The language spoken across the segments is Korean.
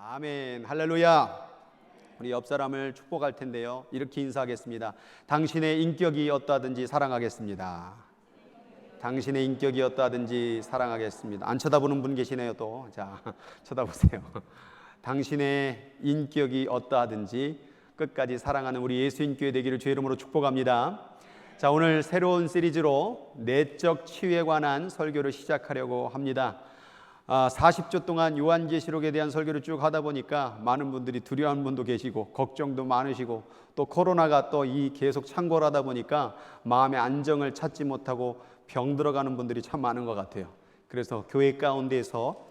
아멘. 할렐루야. 우리 옆 사람을 축복할 텐데요, 이렇게 인사하겠습니다. 당신의 인격이 어떠하든지 사랑하겠습니다. 당신의 인격이 어떠하든지 사랑하겠습니다. 안 쳐다보는 분 계시네요. 또 자, 쳐다보세요. 당신의 인격이 어떠하든지 끝까지 사랑하는 우리 예수인교회 되기를 주의 이름으로 축복합니다. 자, 오늘 새로운 시리즈로 내적 치유에 관한 설교를 시작하려고 합니다. 40조 동안 요한계시록에 대한 설교를 쭉 하다 보니까 많은 분들이 두려워하는 분도 계시고 걱정도 많으시고, 또 코로나가 또 이 계속 창궐 하다 보니까 마음의 안정을 찾지 못하고 병들어가는 분들이 참 많은 것 같아요. 그래서 교회 가운데서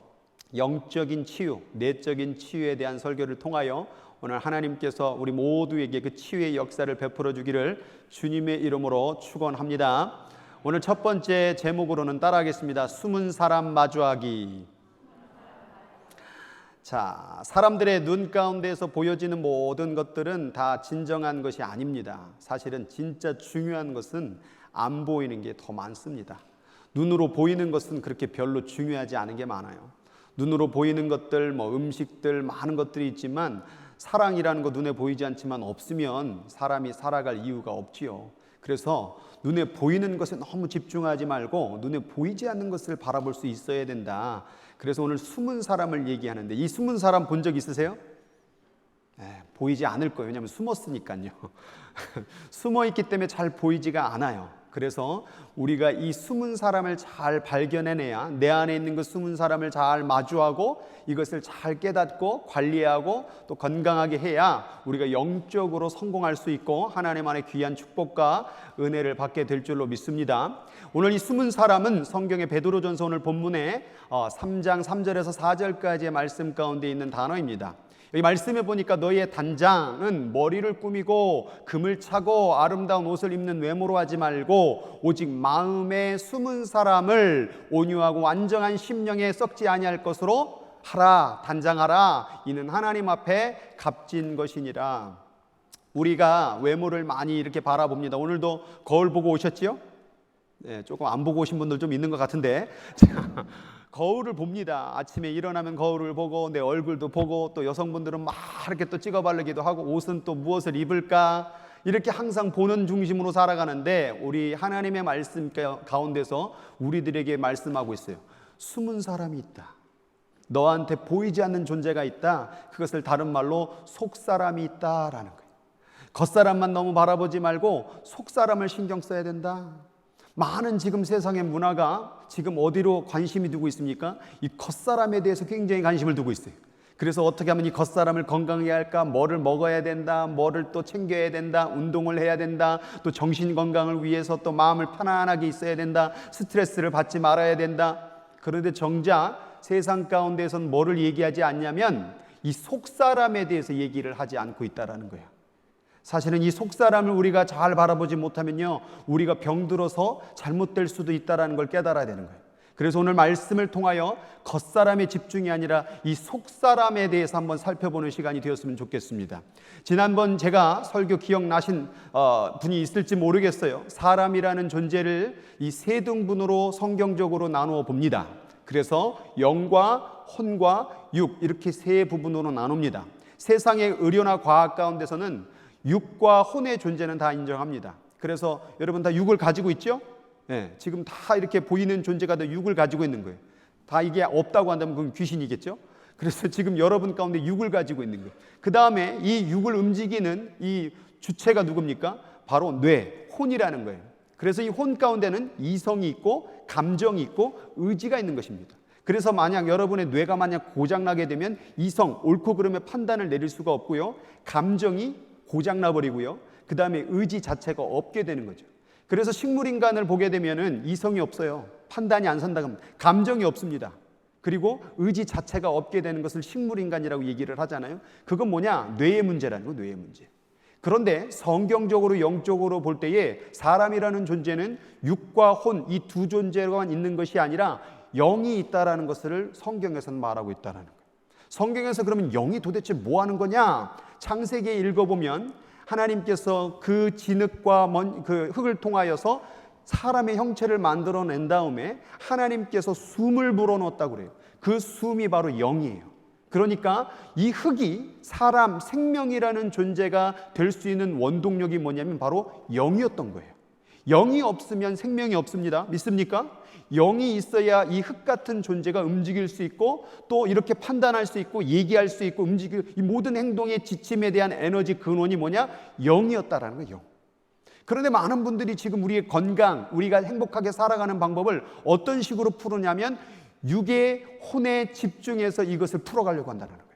영적인 치유, 내적인 치유에 대한 설교를 통하여 오늘 하나님께서 우리 모두에게 그 치유의 역사를 베풀어 주기를 주님의 이름으로 축원합니다. 오늘 첫 번째 제목으로는 따라하겠습니다. 숨은 사람 마주하기. 자, 사람들의 눈 가운데서 보여지는 모든 것들은 다 진정한 것이 아닙니다. 사실은 진짜 중요한 것은 안 보이는 게 더 많습니다. 눈으로 보이는 것은 그렇게 별로 중요하지 않은 게 많아요. 눈으로 보이는 것들, 음식들, 많은 것들이 있지만 사랑이라는 거 눈에 보이지 않지만 없으면 사람이 살아갈 이유가 없지요. 그래서 눈에 보이는 것에 너무 집중하지 말고 눈에 보이지 않는 것을 바라볼 수 있어야 된다. 그래서 오늘 숨은 사람을 얘기하는데, 이 숨은 사람 본 적 있으세요? 보이지 않을 거예요. 왜냐하면 숨었으니까요. 숨어 있기 때문에 잘 보이지가 않아요. 그래서 우리가 이 숨은 사람을 잘 발견해내야, 내 안에 있는 그 숨은 사람을 잘 마주하고 이것을 잘 깨닫고 관리하고 또 건강하게 해야 우리가 영적으로 성공할 수 있고 하나님만의 귀한 축복과 은혜를 받게 될 줄로 믿습니다. 오늘 이 숨은 사람은 성경의 베드로전서 오늘 본문에 3장 3절에서 4절까지의 말씀 가운데 있는 단어입니다. 여기 말씀해 보니까 너희의 단장은 머리를 꾸미고 금을 차고 아름다운 옷을 입는 외모로 하지 말고 오직 마음에 숨은 사람을 온유하고 완전한 심령에 썩지 아니할 것으로 하라. 단장하라. 이는 하나님 앞에 값진 것이니라. 우리가 외모를 많이 이렇게 바라봅니다. 오늘도 거울 보고 오셨지요? 네, 조금 안 보고 오신 분들 좀 있는 것 같은데 거울을 봅니다. 아침에 일어나면 거울을 보고 내 얼굴도 보고, 또 여성분들은 막 이렇게 또 찍어 바르기도 하고, 옷은 또 무엇을 입을까 이렇게 항상 보는 중심으로 살아가는데, 우리 하나님의 말씀 가운데서 우리들에게 말씀하고 있어요. 숨은 사람이 있다. 너한테 보이지 않는 존재가 있다. 그것을 다른 말로 속사람이 있다라는 거예요. 겉사람만 너무 바라보지 말고 속사람을 신경 써야 된다. 많은 지금 세상의 문화가 지금 어디로 관심이 두고 있습니까? 이 겉사람에 대해서 굉장히 관심을 두고 있어요. 그래서 어떻게 하면 이 겉사람을 건강하게 할까? 뭐를 먹어야 된다, 뭐를 또 챙겨야 된다, 운동을 해야 된다, 또 정신 건강을 위해서 또 마음을 편안하게 있어야 된다, 스트레스를 받지 말아야 된다. 그런데 정작 세상 가운데서는 뭐를 얘기하지 않냐면 이 속사람에 대해서 얘기를 하지 않고 있다는 거예요. 사실은 이 속사람을 우리가 잘 바라보지 못하면요, 우리가 병들어서 잘못될 수도 있다는 걸 깨달아야 되는 거예요. 그래서 오늘 말씀을 통하여 겉사람에 집중이 아니라 이 속사람에 대해서 한번 살펴보는 시간이 되었으면 좋겠습니다. 지난번 제가 설교 기억나신 분이 있을지 모르겠어요. 사람이라는 존재를 이 세 등분으로 성경적으로 나누어 봅니다. 그래서 영과 혼과 육, 이렇게 세 부분으로 나눕니다. 세상의 의료나 과학 가운데서는 육과 혼의 존재는 다 인정합니다. 그래서 여러분 다 육을 가지고 있죠? 네, 지금 다 이렇게 보이는 존재가 다 육을 가지고 있는 거예요. 다 이게 없다고 한다면 그건 귀신이겠죠? 그래서 지금 여러분 가운데 육을 가지고 있는 거예요. 그 다음에 이 육을 움직이는 이 주체가 누굽니까? 바로 뇌, 혼이라는 거예요. 그래서 이 혼 가운데는 이성이 있고 감정이 있고 의지가 있는 것입니다. 그래서 만약 여러분의 뇌가 만약 고장나게 되면 이성, 옳고 그름의 판단을 내릴 수가 없고요, 감정이 고장나버리고요, 그 다음에 의지 자체가 없게 되는 거죠. 그래서 식물인간을 보게 되면은 이성이 없어요. 판단이 안 선다고 합니다. 감정이 없습니다. 그리고 의지 자체가 없게 되는 것을 식물인간이라고 얘기를 하잖아요. 그건 뭐냐? 뇌의 문제라는 거, 뇌의 문제. 그런데 성경적으로 영적으로 볼 때에 사람이라는 존재는 육과 혼, 이 두 존재만 있는 것이 아니라 영이 있다라는 것을 성경에서는 말하고 있다는 거예요. 성경에서 그러면 영이 도대체 뭐 하는 거냐? 창세기에 읽어보면 하나님께서 그 진흙과 그 흙을 통하여서 사람의 형체를 만들어낸 다음에 하나님께서 숨을 불어넣었다고 그래요. 그 숨이 바로 영이에요. 그러니까 이 흙이 사람, 생명이라는 존재가 될 수 있는 원동력이 뭐냐면 바로 영이었던 거예요. 영이 없으면 생명이 없습니다. 믿습니까? 영이 있어야 이 흙 같은 존재가 움직일 수 있고 또 이렇게 판단할 수 있고 얘기할 수 있고 움직일 이 모든 행동의 지침에 대한 에너지 근원이 뭐냐? 영이었다라는 거예요. 영. 그런데 많은 분들이 지금 우리의 건강, 우리가 행복하게 살아가는 방법을 어떤 식으로 푸느냐면 육의 혼에 집중해서 이것을 풀어가려고 한다는 거예요.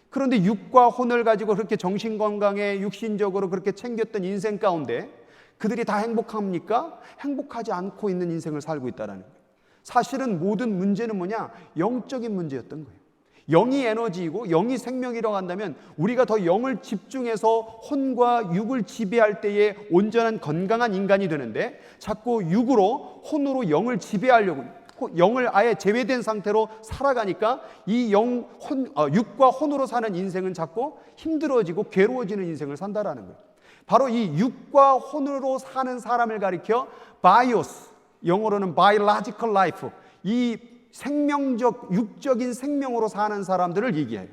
그런데 육과 혼을 가지고 그렇게 정신건강에 육신적으로 그렇게 챙겼던 인생 가운데 그들이 다 행복합니까? 행복하지 않고 있는 인생을 살고 있다는 거예요. 사실은 모든 문제는 뭐냐? 영적인 문제였던 거예요. 영이 에너지이고 영이 생명이라고 한다면 우리가 더 영을 집중해서 혼과 육을 지배할 때에 온전한 건강한 인간이 되는데 자꾸 육으로 혼으로 영을 지배하려고 영을 아예 제외된 상태로 살아가니까 이 육과 혼으로 사는 인생은 자꾸 힘들어지고 괴로워지는 인생을 산다라는 거예요. 바로 이 육과 혼으로 사는 사람을 가리켜 바이오스, 영어로는 biological life, 이 생명적, 육적인 생명으로 사는 사람들을 얘기해요.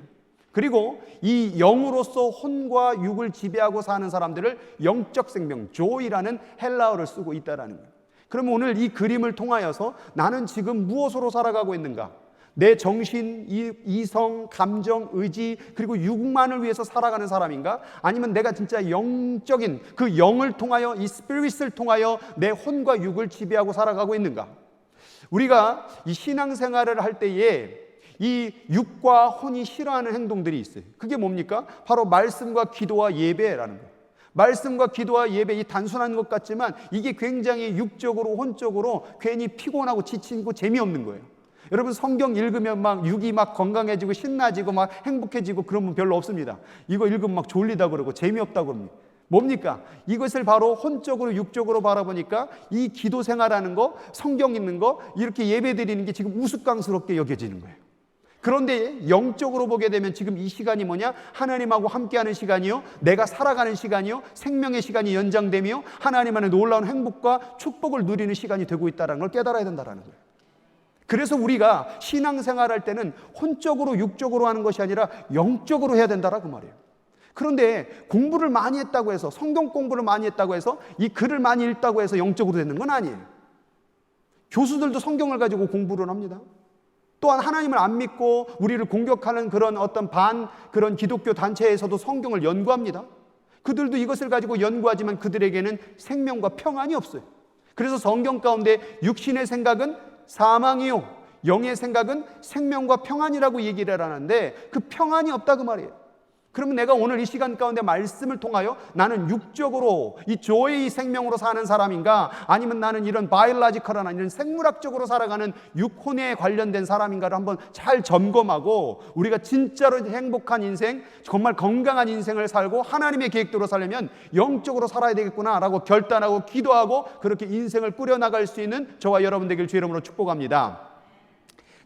그리고 이 영으로서 혼과 육을 지배하고 사는 사람들을 영적 생명, 조이라는 헬라어를 쓰고 있다는 거예요. 그러면 오늘 이 그림을 통하여서 나는 지금 무엇으로 살아가고 있는가? 내 정신, 이성, 감정, 의지 그리고 육만을 위해서 살아가는 사람인가? 아니면 내가 진짜 영적인 그 영을 통하여 이 스피릿을 통하여 내 혼과 육을 지배하고 살아가고 있는가? 우리가 이 신앙생활을 할 때에 이 육과 혼이 싫어하는 행동들이 있어요. 그게 뭡니까? 바로 말씀과 기도와 예배라는 거예요. 말씀과 기도와 예배, 이 단순한 것 같지만 이게 굉장히 육적으로 혼적으로 괜히 피곤하고 지치고 재미없는 거예요. 여러분 성경 읽으면 막 육이 막 건강해지고 신나지고 막 행복해지고 그런 분 별로 없습니다. 이거 읽으면 막 졸리다 그러고 재미없다 그럽니다. 뭡니까? 이것을 바로 혼적으로 육적으로 바라보니까 이 기도 생활하는 거, 성경 읽는 거, 이렇게 예배 드리는 게 지금 우스꽝스럽게 여겨지는 거예요. 그런데 영적으로 보게 되면 지금 이 시간이 뭐냐? 하나님하고 함께하는 시간이요, 내가 살아가는 시간이요, 생명의 시간이 연장되며 하나님 안에 놀라운 행복과 축복을 누리는 시간이 되고 있다는 걸 깨달아야 된다는 거예요. 그래서 우리가 신앙생활할 때는 혼적으로 육적으로 하는 것이 아니라 영적으로 해야 된다라고 말이에요. 그런데 공부를 많이 했다고 해서, 성경 공부를 많이 했다고 해서, 이 글을 많이 읽다고 해서 영적으로 되는 건 아니에요. 교수들도 성경을 가지고 공부를 합니다. 또한 하나님을 안 믿고 우리를 공격하는 그런 어떤 그런 기독교 단체에서도 성경을 연구합니다. 그들도 이것을 가지고 연구하지만 그들에게는 생명과 평안이 없어요. 그래서 성경 가운데 육신의 생각은 사망이요, 영의 생각은 생명과 평안이라고 얘기를 하는데 그 평안이 없다 그 말이에요. 그러면 내가 오늘 이 시간 가운데 말씀을 통하여 나는 육적으로 이 조의 생명으로 사는 사람인가, 아니면 나는 이런 바이올로지컬한 이런 생물학적으로 살아가는 육혼에 관련된 사람인가를 한번 잘 점검하고 우리가 진짜로 행복한 인생, 정말 건강한 인생을 살고 하나님의 계획대로 살려면 영적으로 살아야 되겠구나라고 결단하고 기도하고 그렇게 인생을 꾸려나갈 수 있는 저와 여러분 되길 주의 이름으로 축복합니다.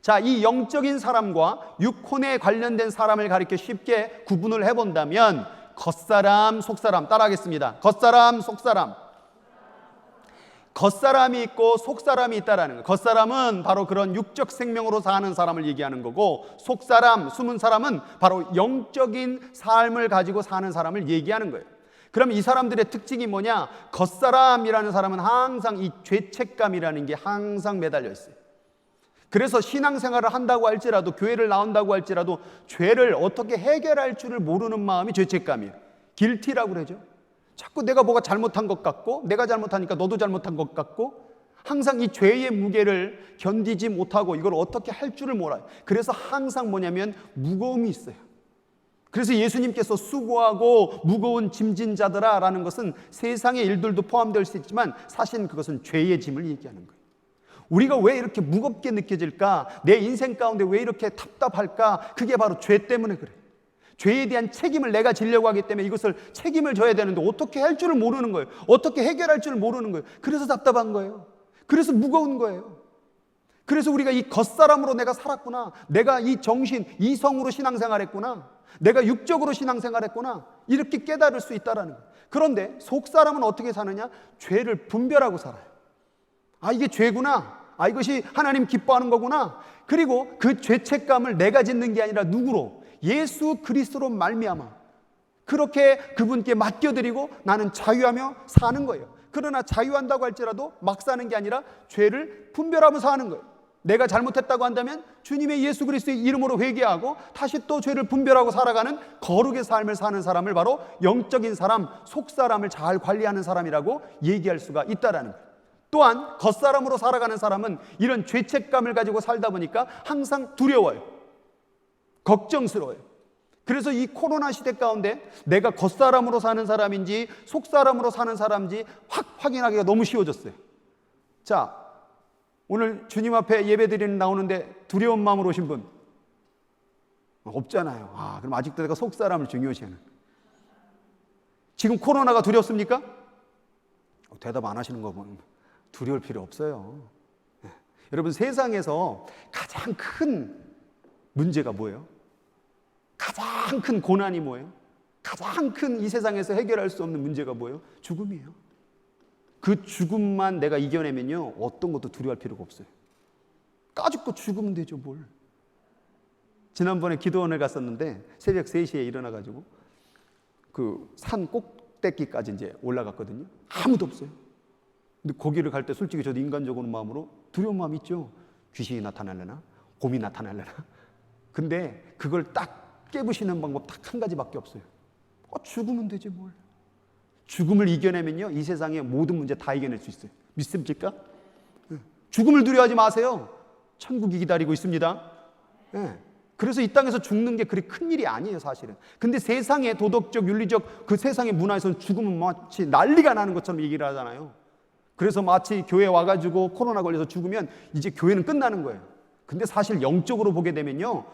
자, 이 영적인 사람과 육혼에 관련된 사람을 가리켜 쉽게 구분을 해본다면 겉사람, 속사람, 따라하겠습니다. 겉사람, 속사람. 겉사람이 있고 속사람이 있다라는 거예요. 겉사람은 바로 그런 육적 생명으로 사는 사람을 얘기하는 거고, 속사람, 숨은 사람은 바로 영적인 삶을 가지고 사는 사람을 얘기하는 거예요. 그럼 이 사람들의 특징이 뭐냐? 겉사람이라는 사람은 항상 이 죄책감이라는 게 항상 매달려 있어요. 그래서 신앙생활을 한다고 할지라도, 교회를 나온다고 할지라도 죄를 어떻게 해결할 줄을 모르는 마음이 죄책감이에요. 길티라고 그러죠. 자꾸 내가 뭐가 잘못한 것 같고, 내가 잘못하니까 너도 잘못한 것 같고, 항상 이 죄의 무게를 견디지 못하고 이걸 어떻게 할 줄을 몰라요. 그래서 항상 뭐냐면 무거움이 있어요. 그래서 예수님께서 수고하고 무거운 짐진 자들아 라는 것은 세상의 일들도 포함될 수 있지만 사실은 그것은 죄의 짐을 얘기하는 거예요. 우리가 왜 이렇게 무겁게 느껴질까? 내 인생 가운데 왜 이렇게 답답할까? 그게 바로 죄 때문에 그래요. 죄에 대한 책임을 내가 지려고 하기 때문에 이것을 책임을 져야 되는데 어떻게 할 줄을 모르는 거예요. 어떻게 해결할 줄을 모르는 거예요. 그래서 답답한 거예요. 그래서 무거운 거예요. 그래서 우리가 이 겉사람으로 내가 살았구나, 내가 이 정신, 이성으로 신앙생활했구나, 내가 육적으로 신앙생활했구나, 이렇게 깨달을 수 있다라는 거예요. 그런데 속사람은 어떻게 사느냐? 죄를 분별하고 살아요. 아, 이게 죄구나. 아, 이것이 하나님 기뻐하는 거구나. 그리고 그 죄책감을 내가 짓는 게 아니라 누구로? 예수 그리스도로 말미암아 그렇게 그분께 맡겨드리고 나는 자유하며 사는 거예요. 그러나 자유한다고 할지라도 막 사는 게 아니라 죄를 분별하면서 사는 거예요. 내가 잘못했다고 한다면 주님의 예수 그리스도의 이름으로 회개하고 다시 또 죄를 분별하고 살아가는 거룩의 삶을 사는 사람을 바로 영적인 사람, 속사람을 잘 관리하는 사람이라고 얘기할 수가 있다라는 거예요. 또한 겉사람으로 살아가는 사람은 이런 죄책감을 가지고 살다 보니까 항상 두려워요. 걱정스러워요. 그래서 이 코로나 시대 가운데 내가 겉사람으로 사는 사람인지 속사람으로 사는 사람인지 확인하기가 너무 쉬워졌어요. 자, 오늘 주님 앞에 예배드리는 나오는데 두려운 마음으로 오신 분 없잖아요. 아, 그럼 아직도 내가 속사람을 중요시하는. 지금 코로나가 두렵습니까? 대답 안 하시는 거 보면 두려울 필요 없어요. 네. 여러분, 세상에서 가장 큰 문제가 뭐예요? 가장 큰 고난이 뭐예요? 가장 큰 이 세상에서 해결할 수 없는 문제가 뭐예요? 죽음이에요. 그 죽음만 내가 이겨내면요, 어떤 것도 두려워할 필요가 없어요. 까짓거 죽으면 되죠, 뭘. 지난번에 기도원을 갔었는데 새벽 3시에 일어나가지고 그 산 꼭대기까지 이제 올라갔거든요. 아무도 없어요. 근데 거기를 갈 때 솔직히 저도 인간적으로 마음으로 두려운 마음이 있죠. 귀신이 나타날려나? 곰이 나타날려나? 근데 그걸 딱 깨부시는 방법 딱 한 가지밖에 없어요. 죽으면 되지 뭘. 죽음을 이겨내면요, 이 세상의 모든 문제 다 이겨낼 수 있어요. 믿습니까? 죽음을 두려워하지 마세요. 천국이 기다리고 있습니다. 그래서 이 땅에서 죽는 게 그리 큰 일이 아니에요, 사실은. 근데 세상의 도덕적, 윤리적 그 세상의 문화에서는 죽으면 마치 난리가 나는 것처럼 얘기를 하잖아요. 그래서 마치 교회에 와가지고 코로나 걸려서 죽으면 이제 교회는 끝나는 거예요. 근데 사실 영적으로 보게 되면요,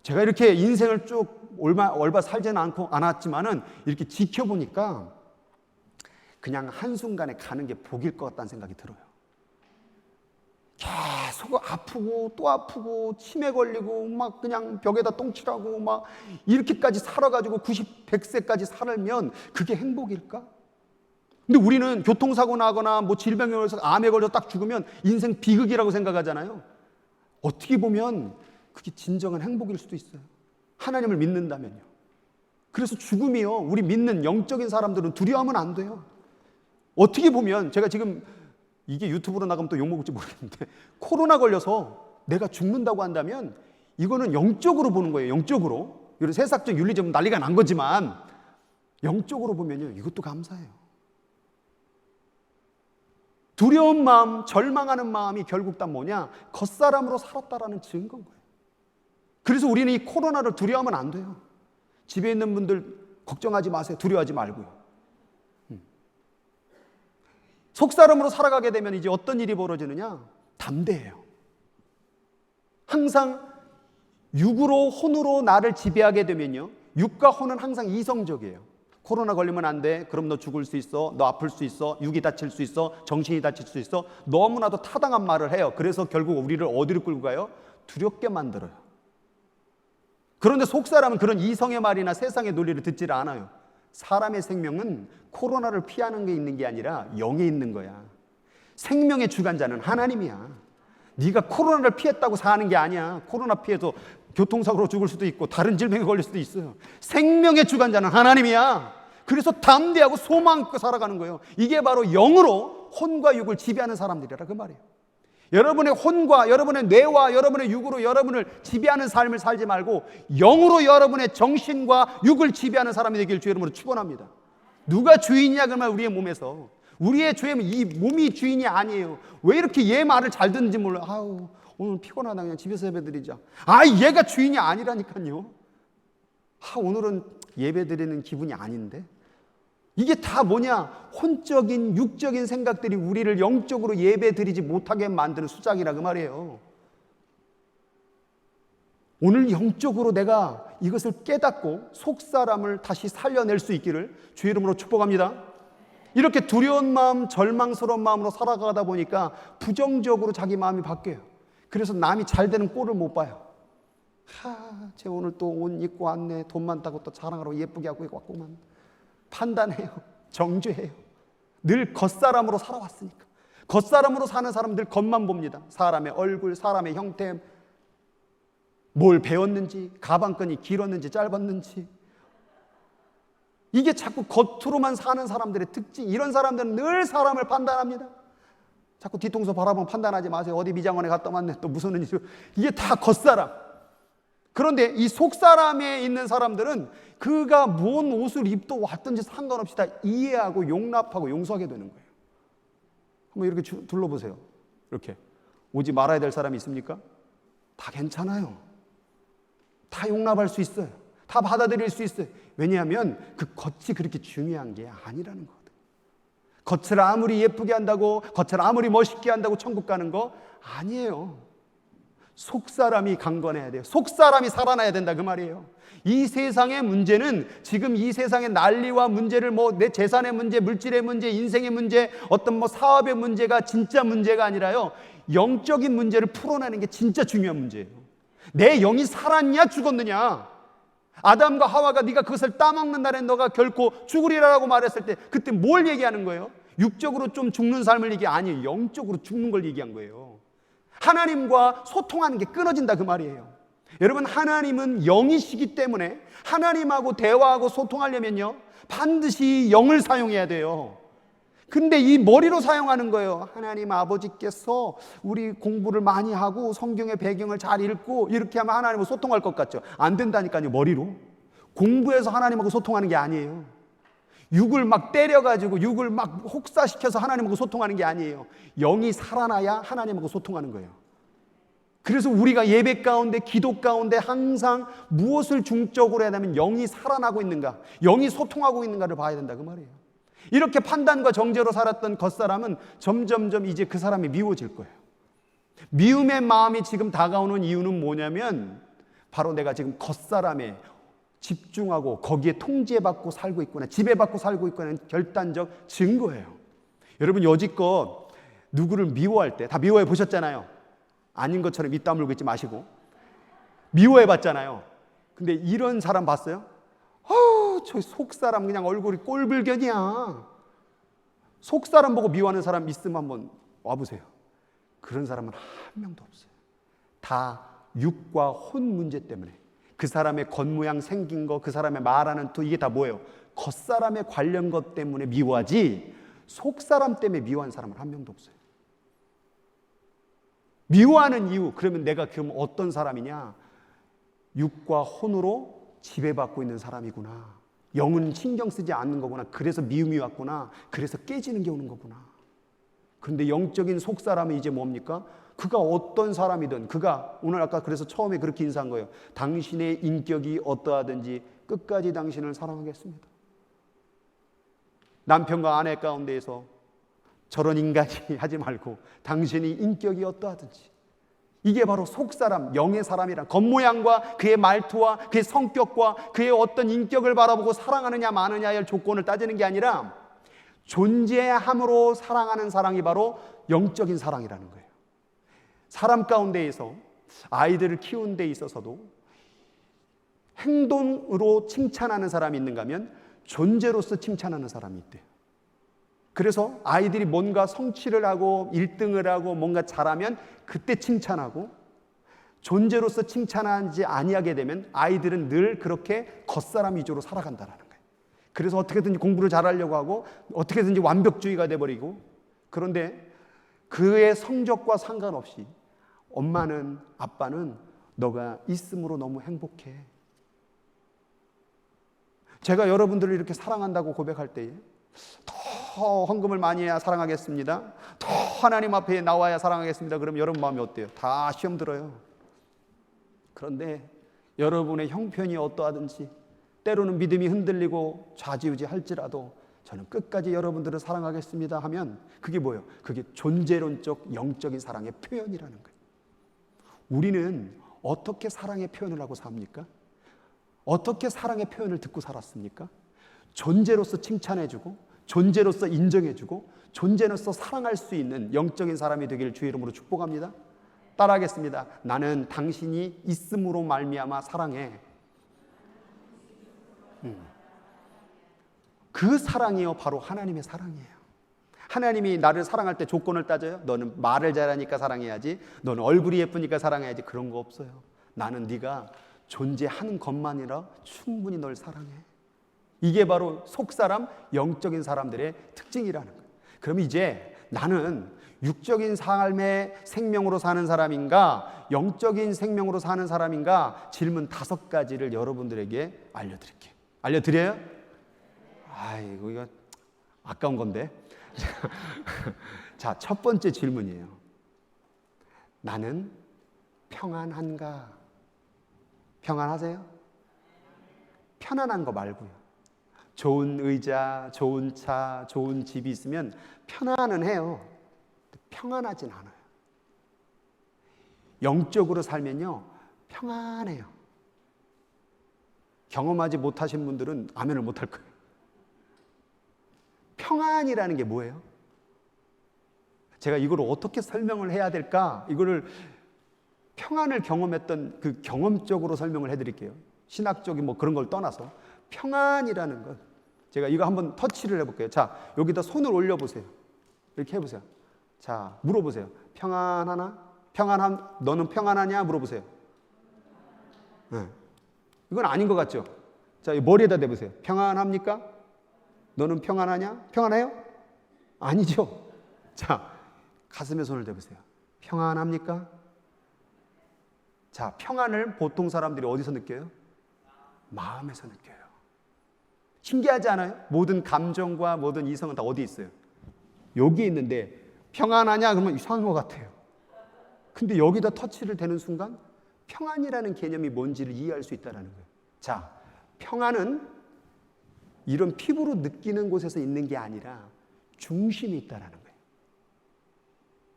제가 이렇게 인생을 쭉 얼마 살지는 않았지만은 이렇게 지켜보니까 그냥 한순간에 가는 게 복일 것 같다는 생각이 들어요. 계속 아프고 또 아프고 치매 걸리고 막 그냥 벽에다 똥칠하고 막 이렇게까지 살아가지고 90, 100세까지 살면 그게 행복일까? 근데 우리는 교통사고 나거나 뭐 질병에 걸려서 암에 걸려서 딱 죽으면 인생 비극이라고 생각하잖아요. 어떻게 보면 그게 진정한 행복일 수도 있어요. 하나님을 믿는다면요. 그래서 죽음이요, 우리 믿는 영적인 사람들은 두려워하면 안 돼요. 어떻게 보면 제가 지금 이게 유튜브로 나가면 또 욕먹을지 모르겠는데 코로나 걸려서 내가 죽는다고 한다면 이거는 영적으로 보는 거예요. 영적으로. 이런 세상적 윤리적으로 난리가 난 거지만 영적으로 보면요, 이것도 감사해요. 두려운 마음, 절망하는 마음이 결국 다 뭐냐? 겉사람으로 살았다라는 증거인 거예요. 그래서 우리는 이 코로나를 두려워하면 안 돼요. 집에 있는 분들 걱정하지 마세요. 두려워하지 말고요. 속사람으로 살아가게 되면 이제 어떤 일이 벌어지느냐? 담대해요. 항상 육으로, 혼으로 나를 지배하게 되면요, 육과 혼은 항상 이성적이에요. 코로나 걸리면 안 돼. 그럼 너 죽을 수 있어. 너 아플 수 있어. 육이 다칠 수 있어. 정신이 다칠 수 있어. 너무나도 타당한 말을 해요. 그래서 결국 우리를 어디로 끌고 가요? 두렵게 만들어요. 그런데 속사람은 그런 이성의 말이나 세상의 논리를 듣질 않아요. 사람의 생명은 코로나를 피하는 게 있는 게 아니라 영에 있는 거야. 생명의 주관자는 하나님이야. 네가 코로나를 피했다고 사는 게 아니야. 코로나 피해서 교통사고로 죽을 수도 있고 다른 질병에 걸릴 수도 있어요. 생명의 주관자는 하나님이야. 그래서 담대하고 소망 있고 살아가는 거예요. 이게 바로 영으로 혼과 육을 지배하는 사람들이라 그 말이에요. 여러분의 혼과 여러분의 뇌와 여러분의 육으로 여러분을 지배하는 삶을 살지 말고 영으로 여러분의 정신과 육을 지배하는 사람이 되길 주의 이름으로 축원합니다. 누가 주인이냐 그러면 우리의 몸에서. 우리의 죄는 이 몸이 주인이 아니에요. 왜 이렇게 얘 말을 잘 듣는지 몰라. 아우, 오늘 피곤하다. 그냥 집에서 예배드리자. 아, 얘가 주인이 아니라니까요. 오늘은 예배드리는 기분이 아닌데. 이게 다 뭐냐? 혼적인 육적인 생각들이 우리를 영적으로 예배드리지 못하게 만드는 수작이라 그 말이에요. 오늘 영적으로 내가 이것을 깨닫고 속사람을 다시 살려낼 수 있기를 주의 이름으로 축복합니다. 이렇게 두려운 마음, 절망스러운 마음으로 살아가다 보니까 부정적으로 자기 마음이 바뀌어요. 그래서 남이 잘 되는 꼴을 못 봐요. 쟤 오늘 또 옷 입고 왔네. 돈 많다고 또 자랑하러 예쁘게 하고 왔구만. 판단해요. 정죄해요. 늘 겉사람으로 살아왔으니까. 겉사람으로 사는 사람들 겉만 봅니다. 사람의 얼굴, 사람의 형태, 뭘 배웠는지, 가방끈이 길었는지 짧았는지. 이게 자꾸 겉으로만 사는 사람들의 특징. 이런 사람들은 늘 사람을 판단합니다. 자꾸 뒤통수 바라보면 판단하지 마세요. 어디 미장원에 갔다 왔네, 또 무슨 일이. 이게 다 겉사람. 그런데 이 속사람에 있는 사람들은 그가 뭔 옷을 입도 왔든지 상관없이 다 이해하고 용납하고 용서하게 되는 거예요. 한번 이렇게 둘러보세요. 이렇게 오지 말아야 될 사람이 있습니까? 다 괜찮아요. 다 용납할 수 있어요. 다 받아들일 수 있어요. 왜냐하면 그 겉이 그렇게 중요한 게 아니라는 거거든요. 겉을 아무리 예쁘게 한다고, 겉을 아무리 멋있게 한다고 천국 가는 거 아니에요. 속사람이 강건해야 돼요. 속사람이 살아나야 된다 그 말이에요. 이 세상의 문제는, 지금 이 세상의 난리와 문제를 내 재산의 문제, 물질의 문제, 인생의 문제, 어떤 사업의 문제가 진짜 문제가 아니라요, 영적인 문제를 풀어내는 게 진짜 중요한 문제예요. 내 영이 살았냐 죽었느냐. 아담과 하와가 네가 그것을 따먹는 날에 너가 결코 죽으리라고 말했을 때 그때 뭘 얘기하는 거예요? 육적으로 좀 죽는 삶을 얘기 아니에요. 영적으로 죽는 걸 얘기한 거예요. 하나님과 소통하는 게 끊어진다 그 말이에요. 여러분, 하나님은 영이시기 때문에 하나님하고 대화하고 소통하려면요, 반드시 영을 사용해야 돼요. 근데 이 머리로 사용하는 거예요. 하나님 아버지께서 우리 공부를 많이 하고 성경의 배경을 잘 읽고 이렇게 하면 하나님하고 소통할 것 같죠? 안 된다니까요. 머리로 공부해서 하나님하고 소통하는 게 아니에요. 육을 막 때려가지고 육을 막 혹사시켜서 하나님하고 소통하는 게 아니에요. 영이 살아나야 하나님하고 소통하는 거예요. 그래서 우리가 예배 가운데, 기도 가운데 항상 무엇을 중적으로 해야 하면 영이 살아나고 있는가, 영이 소통하고 있는가를 봐야 된다 그 말이에요. 이렇게 판단과 정죄로 살았던 겉사람은 점점점 이제 그 사람이 미워질 거예요. 미움의 마음이 지금 다가오는 이유는 뭐냐면 바로 내가 지금 겉사람에 집중하고 거기에 통제받고 살고 있구나, 지배받고 살고 있구나 결단적 증거예요. 여러분, 여지껏 누구를 미워할 때 다 미워해 보셨잖아요. 아닌 것처럼 입 다물고 있지 마시고 미워해 봤잖아요. 근데 이런 사람 봤어요? 저 속사람 그냥 얼굴이 꼴불견이야. 속사람 보고 미워하는 사람 있으면 한번 와보세요. 그런 사람은 한 명도 없어요. 다 육과 혼 문제 때문에, 그 사람의 겉모양 생긴 거, 그 사람의 말하는 투, 이게 다 뭐예요? 겉사람에 관련 것 때문에 미워하지 속사람 때문에 미워하는 사람은 한 명도 없어요. 미워하는 이유, 그러면 내가 그럼 어떤 사람이냐? 육과 혼으로 지배받고 있는 사람이구나. 영은 신경 쓰지 않는 거구나. 그래서 미움이 왔구나. 그래서 깨지는 게 오는 거구나. 그런데 영적인 속사람은 이제 뭡니까? 그가 어떤 사람이든, 그가 오늘 아까 그래서 처음에 그렇게 인사한 거예요. 당신의 인격이 어떠하든지 끝까지 당신을 사랑하겠습니다. 남편과 아내 가운데에서 저런 인간이 하지 말고 당신이 인격이 어떠하든지, 이게 바로 속사람, 영의 사람이란 겉모양과 그의 말투와 그의 성격과 그의 어떤 인격을 바라보고 사랑하느냐 마느냐의 조건을 따지는 게 아니라 존재함으로 사랑하는 사랑이 바로 영적인 사랑이라는 거예요. 사람 가운데에서 아이들을 키우는 데 있어서도 행동으로 칭찬하는 사람이 있는가 하면 존재로서 칭찬하는 사람이 있대요. 그래서 아이들이 뭔가 성취를 하고 1등을 하고 뭔가 잘하면 그때 칭찬하고, 존재로서 칭찬하지 아니하게 되면 아이들은 늘 그렇게 겉사람 위주로 살아간다는 거예요. 그래서 어떻게든지 공부를 잘하려고 하고 어떻게든지 완벽주의가 돼버리고, 그런데 그의 성적과 상관없이 엄마는, 아빠는 너가 있음으로 너무 행복해. 제가 여러분들을 이렇게 사랑한다고 고백할 때에 더 헌금을 많이 해야 사랑하겠습니다, 더 하나님 앞에 나와야 사랑하겠습니다, 그럼 여러분 마음이 어때요? 다 시험 들어요. 그런데 여러분의 형편이 어떠하든지, 때로는 믿음이 흔들리고 좌지우지 할지라도 저는 끝까지 여러분들을 사랑하겠습니다 하면 그게 뭐예요? 그게 존재론적 영적인 사랑의 표현이라는 거예요. 우리는 어떻게 사랑의 표현을 하고 삽니까? 어떻게 사랑의 표현을 듣고 살았습니까? 존재로서 칭찬해주고, 존재로서 인정해주고, 존재로서 사랑할 수 있는 영적인 사람이 되기를 주의 이름으로 축복합니다. 따라하겠습니다. 나는 당신이 있음으로 말미암아 사랑해. 그 사랑이요 바로 하나님의 사랑이에요. 하나님이 나를 사랑할 때 조건을 따져요? 너는 말을 잘하니까 사랑해야지, 너는 얼굴이 예쁘니까 사랑해야지. 그런 거 없어요. 나는 네가 존재하는 것만이라 충분히 널 사랑해. 이게 바로 속사람, 영적인 사람들의 특징이라는 거예요. 그럼 이제 나는 육적인 삶의 생명으로 사는 사람인가, 영적인 생명으로 사는 사람인가? 질문 5가지를 여러분들에게 알려드릴게요. 알려드려요? 아이고, 이거 아까운 건데. 자, 첫 번째 질문이에요. 나는 평안한가? 평안하세요? 편안한 거 말고요. 좋은 의자, 좋은 차, 좋은 집이 있으면 편안은 해요. 평안하진 않아요. 영적으로 살면요, 평안해요. 경험하지 못하신 분들은 아멘을 못할 거예요. 평안이라는 게 뭐예요? 제가 이걸 어떻게 설명을 해야 될까? 이거를 평안을 경험했던 그 경험적으로 설명을 해드릴게요. 신학적인 뭐 그런 걸 떠나서 평안이라는 건, 제가 이거 한번 터치를 해볼게요. 자, 여기다 손을 올려보세요. 이렇게 해보세요. 자, 물어보세요. 평안하나? 너는 평안하냐? 물어보세요. 네. 이건 아닌 것 같죠? 자, 머리에다 대보세요. 평안합니까? 너는 평안하냐? 평안해요? 아니죠. 자, 가슴에 손을 대보세요. 평안합니까? 자, 평안을 보통 사람들이 어디서 느껴요? 마음에서 느껴요. 신기하지 않아요? 모든 감정과 모든 이성은 다 어디 있어요? 여기 있는데 평안하냐? 그러면 이상한 것 같아요. 근데 여기다 터치를 대는 순간 평안이라는 개념이 뭔지를 이해할 수 있다는 거예요. 자, 평안은 이런 피부로 느끼는 곳에서 있는 게 아니라 중심이 있다는 거예요.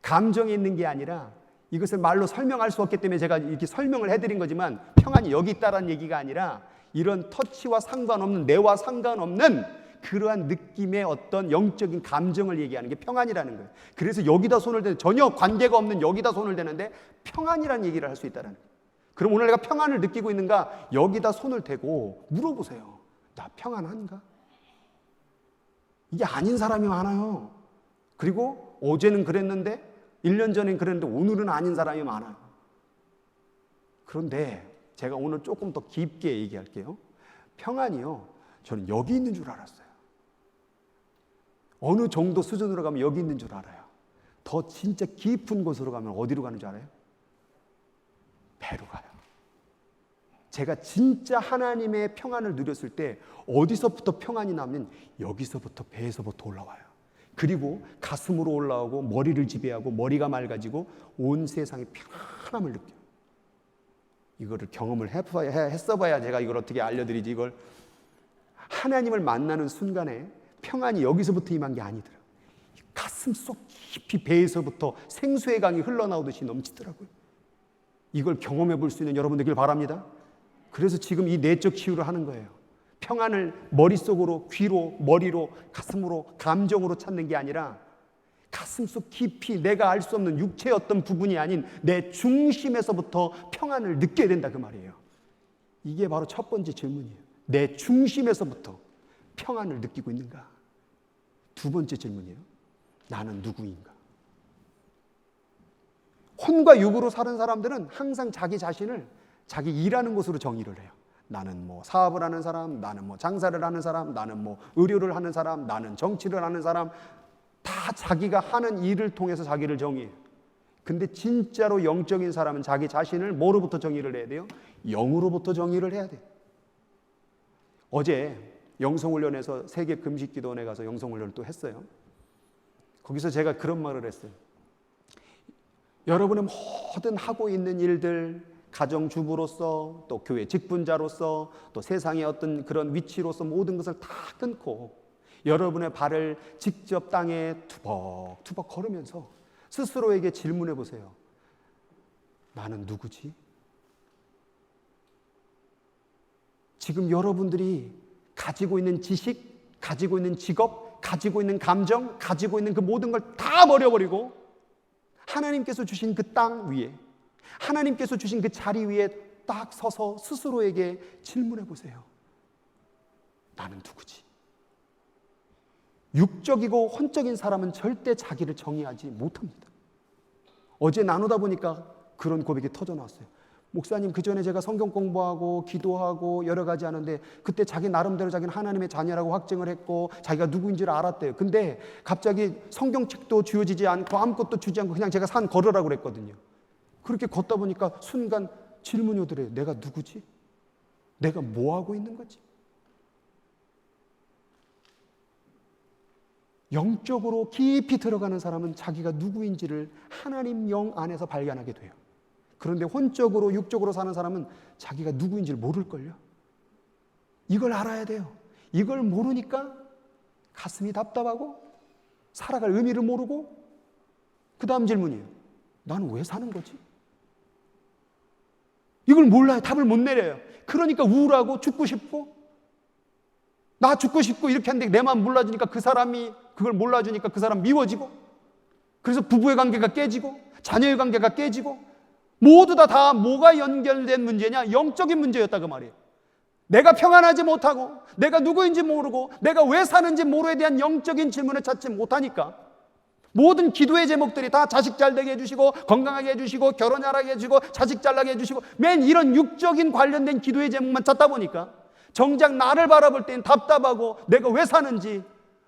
감정이 있는 게 아니라, 이것을 말로 설명할 수 없기 때문에 제가 이렇게 설명을 해드린 거지만, 평안이 여기 있다라는 얘기가 아니라 이런 터치와 상관없는, 내와 상관없는 그러한 느낌의 어떤 영적인 감정을 얘기하는 게 평안이라는 거예요. 그래서 여기다 손을 대는, 전혀 관계가 없는 여기다 손을 대는데 평안이라는 얘기를 할 수 있다는 거예요. 그럼 오늘 내가 평안을 느끼고 있는가? 여기다 손을 대고 물어보세요. 나 평안한가? 이게 아닌 사람이 많아요. 그리고 어제는 그랬는데, 1년 전엔 그랬는데 오늘은 아닌 사람이 많아요. 그런데 제가 오늘 조금 더 깊게 얘기할게요. 평안이요, 저는 여기 있는 줄 알았어요. 어느 정도 수준으로 가면 여기 있는 줄 알아요. 더 진짜 깊은 곳으로 가면 어디로 가는 줄 알아요? 배로 가요. 제가 진짜 하나님의 평안을 누렸을 때 어디서부터 평안이 나면 여기서부터, 배에서부터 올라와요. 그리고 가슴으로 올라오고 머리를 지배하고 머리가 맑아지고 온 세상의 평안함을 느껴요. 이거를 경험을 했어봐야 제가 이걸 어떻게 알려드리지. 이걸 하나님을 만나는 순간에 평안이 여기서부터 임한 게 아니더라고요. 가슴 속 깊이 배에서부터 생수의 강이 흘러나오듯이 넘치더라고요. 이걸 경험해 볼 수 있는 여러분 되길 바랍니다. 그래서 지금 이 내적 치유를 하는 거예요. 평안을 머릿속으로, 귀로, 머리로, 가슴으로, 감정으로 찾는 게 아니라 가슴속 깊이 내가 알 수 없는 육체의 어떤 부분이 아닌 내 중심에서부터 평안을 느껴야 된다, 그 말이에요. 이게 바로 첫 번째 질문이에요. 내 중심에서부터 평안을 느끼고 있는가? 두 번째 질문이에요. 나는 누구인가? 혼과 육으로 사는 사람들은 항상 자기 자신을 자기 일하는 곳으로 정의를 해요. 나는 뭐 사업을 하는 사람, 나는 뭐 장사를 하는 사람, 나는 뭐 의료를 하는 사람, 나는 정치를 하는 사람, 다 자기가 하는 일을 통해서 자기를 정의해요. 근데 진짜로 영적인 사람은 자기 자신을 뭐로부터 정의를 해야 돼요? 영으로부터 정의를 해야 돼요. 어제 영성훈련에서 세계 금식기도원에 가서 영성훈련을 또 했어요. 거기서 제가 그런 말을 했어요. 여러분의 모든 하고 있는 일들, 가정주부로서, 또 교회 직분자로서, 또 세상의 어떤 그런 위치로서 모든 것을 다 끊고 여러분의 발을 직접 땅에 투벅투벅 걸으면서 스스로에게 질문해 보세요. 나는 누구지? 지금 여러분들이 가지고 있는 지식, 가지고 있는 직업, 가지고 있는 감정, 가지고 있는 그 모든 걸 다 버려버리고 하나님께서 주신 그 땅 위에, 하나님께서 주신 그 자리 위에 딱 서서 스스로에게 질문해 보세요. 나는 누구지? 육적이고 혼적인 사람은 절대 자기를 정의하지 못합니다. 어제 나누다 보니까 그런 고백이 터져 나왔어요. 목사님, 그 전에 제가 성경 공부하고 기도하고 여러 가지 하는데 그때 자기 나름대로 자기는 하나님의 자녀라고 확증을 했고 자기가 누구인지를 알았대요. 근데 갑자기 성경책도 주어지지 않고 아무것도 주지 않고 그냥 제가 산 걸으라고 그랬거든요. 그렇게 걷다 보니까 순간 질문이 오더래요. 내가 누구지? 내가 뭐 하고 있는 거지? 영적으로 깊이 들어가는 사람은 자기가 누구인지를 하나님 영 안에서 발견하게 돼요. 그런데 혼적으로 육적으로 사는 사람은 자기가 누구인지를 모를걸요. 이걸 알아야 돼요. 이걸 모르니까 가슴이 답답하고 살아갈 의미를 모르고 그 다음 질문이에요. 나는 왜 사는 거지? 이걸 몰라요. 답을 못 내려요. 그러니까 우울하고 죽고 싶고 나 죽고 싶고 이렇게 하는데 내 마음 몰라주니까 그 사람이 그걸 몰라주니까 그 사람 미워지고 그래서 부부의 관계가 깨지고 자녀의 관계가 깨지고 모두 다 뭐가 연결된 문제냐? 영적인 문제였다 그 말이에요. 내가 평안하지 못하고 내가 누구인지 모르고 내가 왜 사는지 모르에 대한 영적인 질문을 찾지 못하니까 모든 기도의 제목들이 다 자식 잘 되게 해주시고 건강하게 해주시고 결혼 잘하게 해주시고 자식 잘 나게 해주시고 맨 이런 육적인 관련된 기도의 제목만 찾다 보니까 정작 나를 바라볼 땐 답답하고 내가 왜 사는지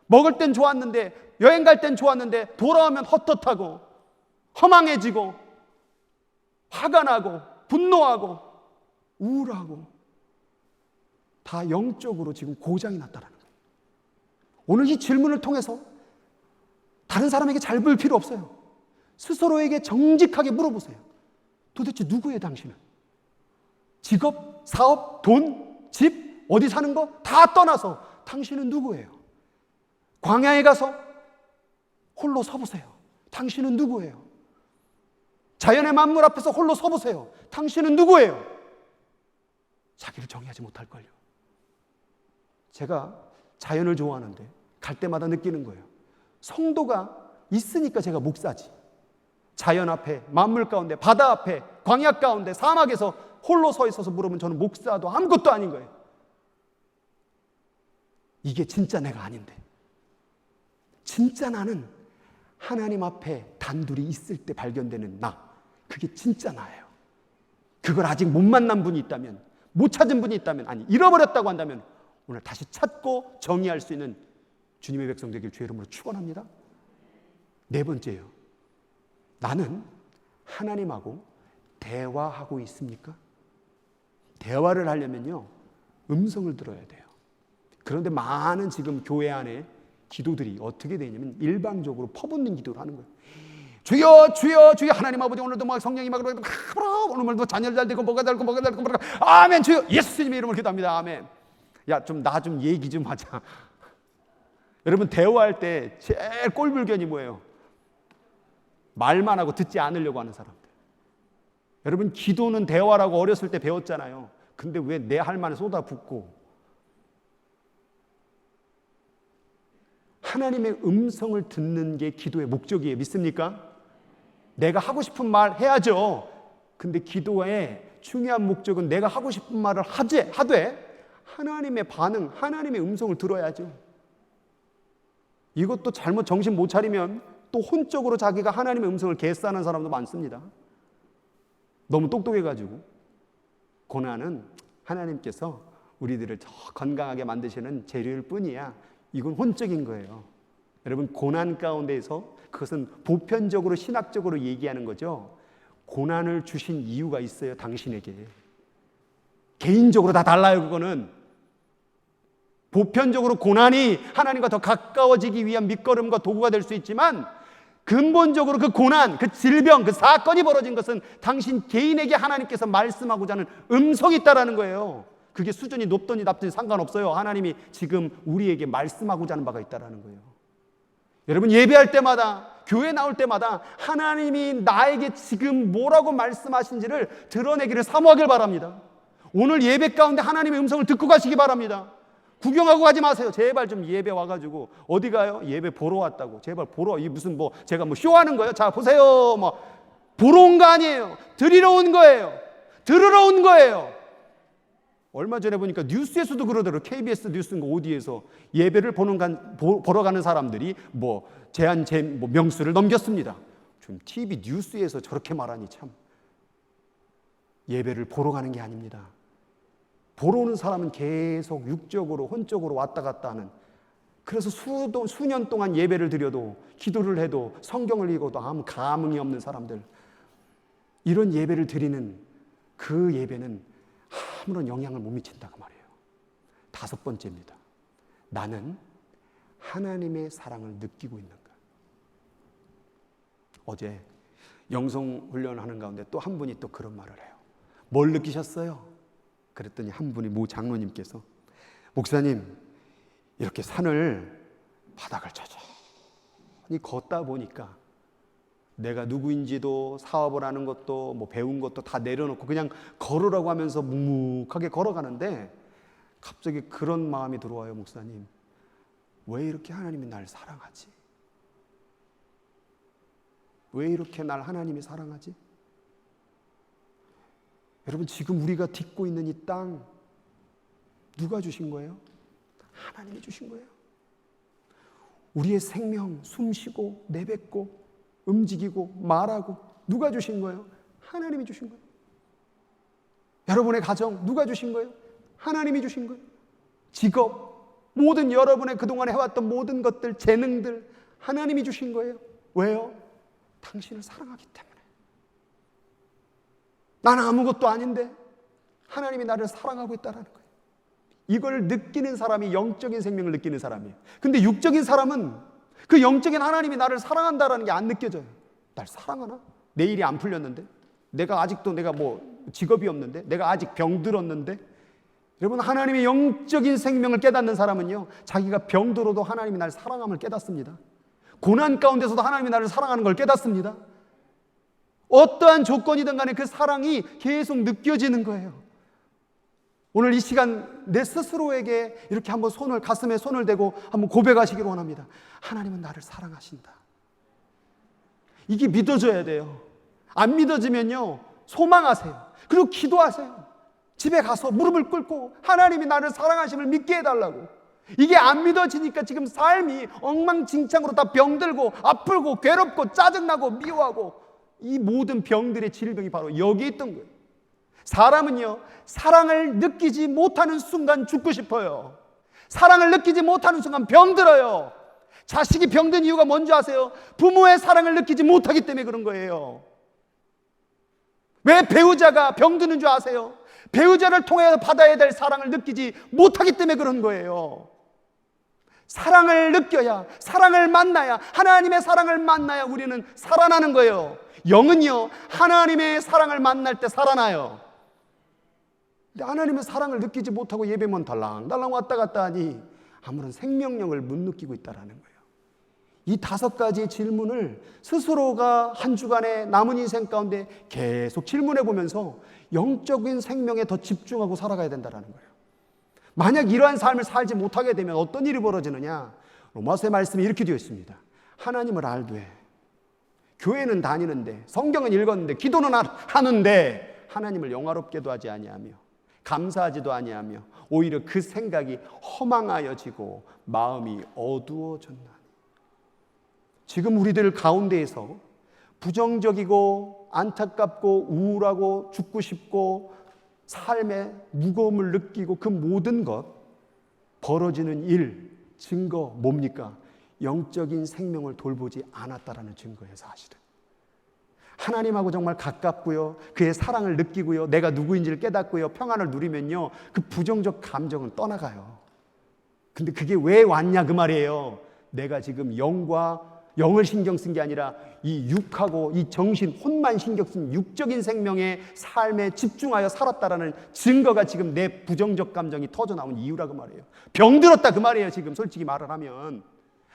먹을 땐 좋았는데 여행 갈 땐 좋았는데 돌아오면 헛헛하고 허망해지고 화가 나고 분노하고 우울하고 다 영적으로 지금 고장이 났다는 거예요. 오늘 이 질문을 통해서 다른 사람에게 잘 볼 필요 없어요. 스스로에게 정직하게 물어보세요. 도대체 누구예요 당신은? 직업, 사업, 돈, 집, 어디 사는 거 다 떠나서 당신은 누구예요? 광야에 가서 홀로 서보세요. 당신은 누구예요? 자연의 만물 앞에서 홀로 서보세요. 당신은 누구예요? 자기를 정의하지 못할걸요. 제가 자연을 좋아하는데 갈 때마다 느끼는 거예요. 성도가 있으니까 제가 목사지. 자연 앞에, 만물 가운데, 바다 앞에, 광야 가운데, 사막에서 홀로 서 있어서 물으면 저는 목사도 아무것도 아닌 거예요. 이게 진짜 내가 아닌데. 진짜 나는 하나님 앞에 단둘이 있을 때 발견되는 나. 그게 진짜 나예요. 그걸 아직 못 만난 분이 있다면, 못 찾은 분이 있다면, 아니 잃어버렸다고 한다면 오늘 다시 찾고 정의할 수 있는 주님의 백성 되길 주의 이름으로 축원합니다. 네 번째요. 나는 하나님하고 대화하고 있습니까? 대화를 하려면요 음성을 들어야 돼요. 그런데 많은 지금 교회 안에 기도들이 어떻게 되냐면 일방적으로 퍼붓는 기도를 하는 거예요. 주여 주여 주여 하나님 아버지 오늘도 막 성령이 막 오늘도 자녀를 잘 되고 뭐가 잘 되고 뭐가 잘 되고 아멘 주여 예수님의 이름으로 기도합니다. 아멘. 야 좀 나 좀 얘기 좀 하자. 여러분 대화할 때 제일 꼴불견이 뭐예요? 말만 하고 듣지 않으려고 하는 사람들. 여러분 기도는 대화라고 어렸을 때 배웠잖아요. 근데 왜 내 할 말에 쏟아붓고 하나님의 음성을 듣는 게 기도의 목적이에요. 믿습니까? 내가 하고 싶은 말 해야죠. 근데 기도의 중요한 목적은 내가 하고 싶은 말을 하되 하나님의 반응, 하나님의 음성을 들어야죠. 이것도 잘못 정신 못 차리면 또 혼적으로 자기가 하나님의 음성을 개싸는 사람도 많습니다. 너무 똑똑해가지고. 고난은 하나님께서 우리들을 더 건강하게 만드시는 재료일 뿐이야. 이건 혼적인 거예요. 여러분 고난 가운데에서 그것은 보편적으로 신학적으로 얘기하는 거죠. 고난을 주신 이유가 있어요. 당신에게. 개인적으로 다 달라요. 그거는. 보편적으로 고난이 하나님과 더 가까워지기 위한 밑거름과 도구가 될 수 있지만 근본적으로 그 고난, 그 질병, 그 사건이 벌어진 것은 당신 개인에게 하나님께서 말씀하고자 하는 음성이 있다라는 거예요. 그게 수준이 높든지 낮든지 상관없어요. 하나님이 지금 우리에게 말씀하고자 하는 바가 있다라는 거예요. 여러분 예배할 때마다 교회 나올 때마다 하나님이 나에게 지금 뭐라고 말씀하신지를 드러내기를 사모하길 바랍니다. 오늘 예배 가운데 하나님의 음성을 듣고 가시기 바랍니다. 구경하고 가지 마세요. 제발 좀 예배 와가지고 어디 가요? 예배 보러 왔다고. 제발 보러. 이 무슨 뭐 제가 뭐 쇼하는 거예요? 자 보세요. 뭐 보러 온 거 아니에요. 드리러 온 거예요. 들으러 온 거예요. 얼마 전에 보니까 뉴스에서도 그러더라고요. KBS 뉴스인가 어디에서 예배를 보러 가는 사람들이 제한 명수를 넘겼습니다. 좀 TV 뉴스에서 저렇게 말하니 참. 예배를 보러 가는 게 아닙니다. 보러 오는 사람은 계속 육적으로 혼적으로 왔다 갔다 하는, 그래서 수년 동안 예배를 드려도 기도를 해도 성경을 읽어도 아무 감흥이 없는 사람들, 이런 예배를 드리는 그 예배는 아무런 영향을 못 미친다고 말이에요. 5번째입니다. 나는 하나님의 사랑을 느끼고 있는가. 어제 영성훈련하는 가운데 또 한 분이 또 그런 말을 해요. 뭘 느끼셨어요? 그랬더니 한 분이 모 장로님께서, 목사님, 이렇게 산을 바닥을 천천히 걷다 보니까 내가 누구인지도 사업을 하는 것도 배운 것도 다 내려놓고 그냥 걸으라고 하면서 묵묵하게 걸어가는데 갑자기 그런 마음이 들어와요. 목사님, 왜 이렇게 하나님이 날 사랑하지? 왜 이렇게 날 하나님이 사랑하지? 여러분, 지금 우리가 딛고 있는 이 땅 누가 주신 거예요? 하나님이 주신 거예요. 우리의 생명, 숨쉬고 내뱉고 움직이고 말하고 누가 주신 거예요? 하나님이 주신 거예요. 여러분의 가정 누가 주신 거예요? 하나님이 주신 거예요. 직업, 모든 여러분의 그동안 해왔던 모든 것들, 재능들 하나님이 주신 거예요. 왜요? 당신을 사랑하기 때문에. 나는 아무것도 아닌데 하나님이 나를 사랑하고 있다는 거예요. 이걸 느끼는 사람이 영적인 생명을 느끼는 사람이에요. 근데 육적인 사람은 그 영적인 하나님이 나를 사랑한다는 게 안 느껴져요. 날 사랑하나? 내 일이 안 풀렸는데? 내가 아직도 직업이 없는데? 내가 아직 병들었는데? 여러분, 하나님의 영적인 생명을 깨닫는 사람은요, 자기가 병들어도 하나님이 나를 사랑함을 깨닫습니다. 고난 가운데서도 하나님이 나를 사랑하는 걸 깨닫습니다. 어떠한 조건이든 간에 그 사랑이 계속 느껴지는 거예요. 오늘 이 시간 내 스스로에게 이렇게 한번 가슴에 손을 대고 한번 고백하시기를 원합니다. 하나님은 나를 사랑하신다. 이게 믿어져야 돼요. 안 믿어지면요, 소망하세요. 그리고 기도하세요. 집에 가서 무릎을 꿇고 하나님이 나를 사랑하심을 믿게 해달라고. 이게 안 믿어지니까 지금 삶이 엉망진창으로 다 병들고 아프고 괴롭고 짜증나고 미워하고, 이 모든 병들의 질병이 바로 여기 있던 거예요. 사람은요, 사랑을 느끼지 못하는 순간 죽고 싶어요. 사랑을 느끼지 못하는 순간 병들어요. 자식이 병든 이유가 뭔지 아세요? 부모의 사랑을 느끼지 못하기 때문에 그런 거예요. 왜 배우자가 병드는 줄 아세요? 배우자를 통해서 받아야 될 사랑을 느끼지 못하기 때문에 그런 거예요. 사랑을 느껴야, 사랑을 만나야, 하나님의 사랑을 만나야 우리는 살아나는 거예요. 영은요, 하나님의 사랑을 만날 때 살아나요. 근데 하나님의 사랑을 느끼지 못하고 예배만 달랑달랑 왔다 갔다 하니 아무런 생명력을 못 느끼고 있다는 거예요. 이 5가지의 질문을 스스로가 한 주간의 남은 인생 가운데 계속 질문해 보면서 영적인 생명에 더 집중하고 살아가야 된다는 거예요. 만약 이러한 삶을 살지 못하게 되면 어떤 일이 벌어지느냐? 로마서의 말씀이 이렇게 되어 있습니다. 하나님을 알되, 교회는 다니는데, 성경은 읽었는데, 기도는 하는데 하나님을 영화롭게도 하지 아니하며 감사하지도 아니하며 오히려 그 생각이 허망하여지고 마음이 어두워졌나니. 지금 우리들 가운데에서 부정적이고 안타깝고 우울하고 죽고 싶고 삶의 무거움을 느끼고 그 모든 것, 벌어지는 일, 증거 뭡니까? 영적인 생명을 돌보지 않았다라는 증거예요. 사실은 하나님하고 정말 가깝고요, 그의 사랑을 느끼고요, 내가 누구인지를 깨닫고요, 평안을 누리면요, 그 부정적 감정은 떠나가요. 근데 그게 왜 왔냐 그 말이에요. 내가 지금 영을 신경 쓴 게 아니라 이 육하고 이 정신, 혼만 신경 쓴 육적인 생명의 삶에 집중하여 살았다라는 증거가 지금 내 부정적 감정이 터져 나온 이유라 그 말이에요. 병들었다 그 말이에요. 지금 솔직히 말을 하면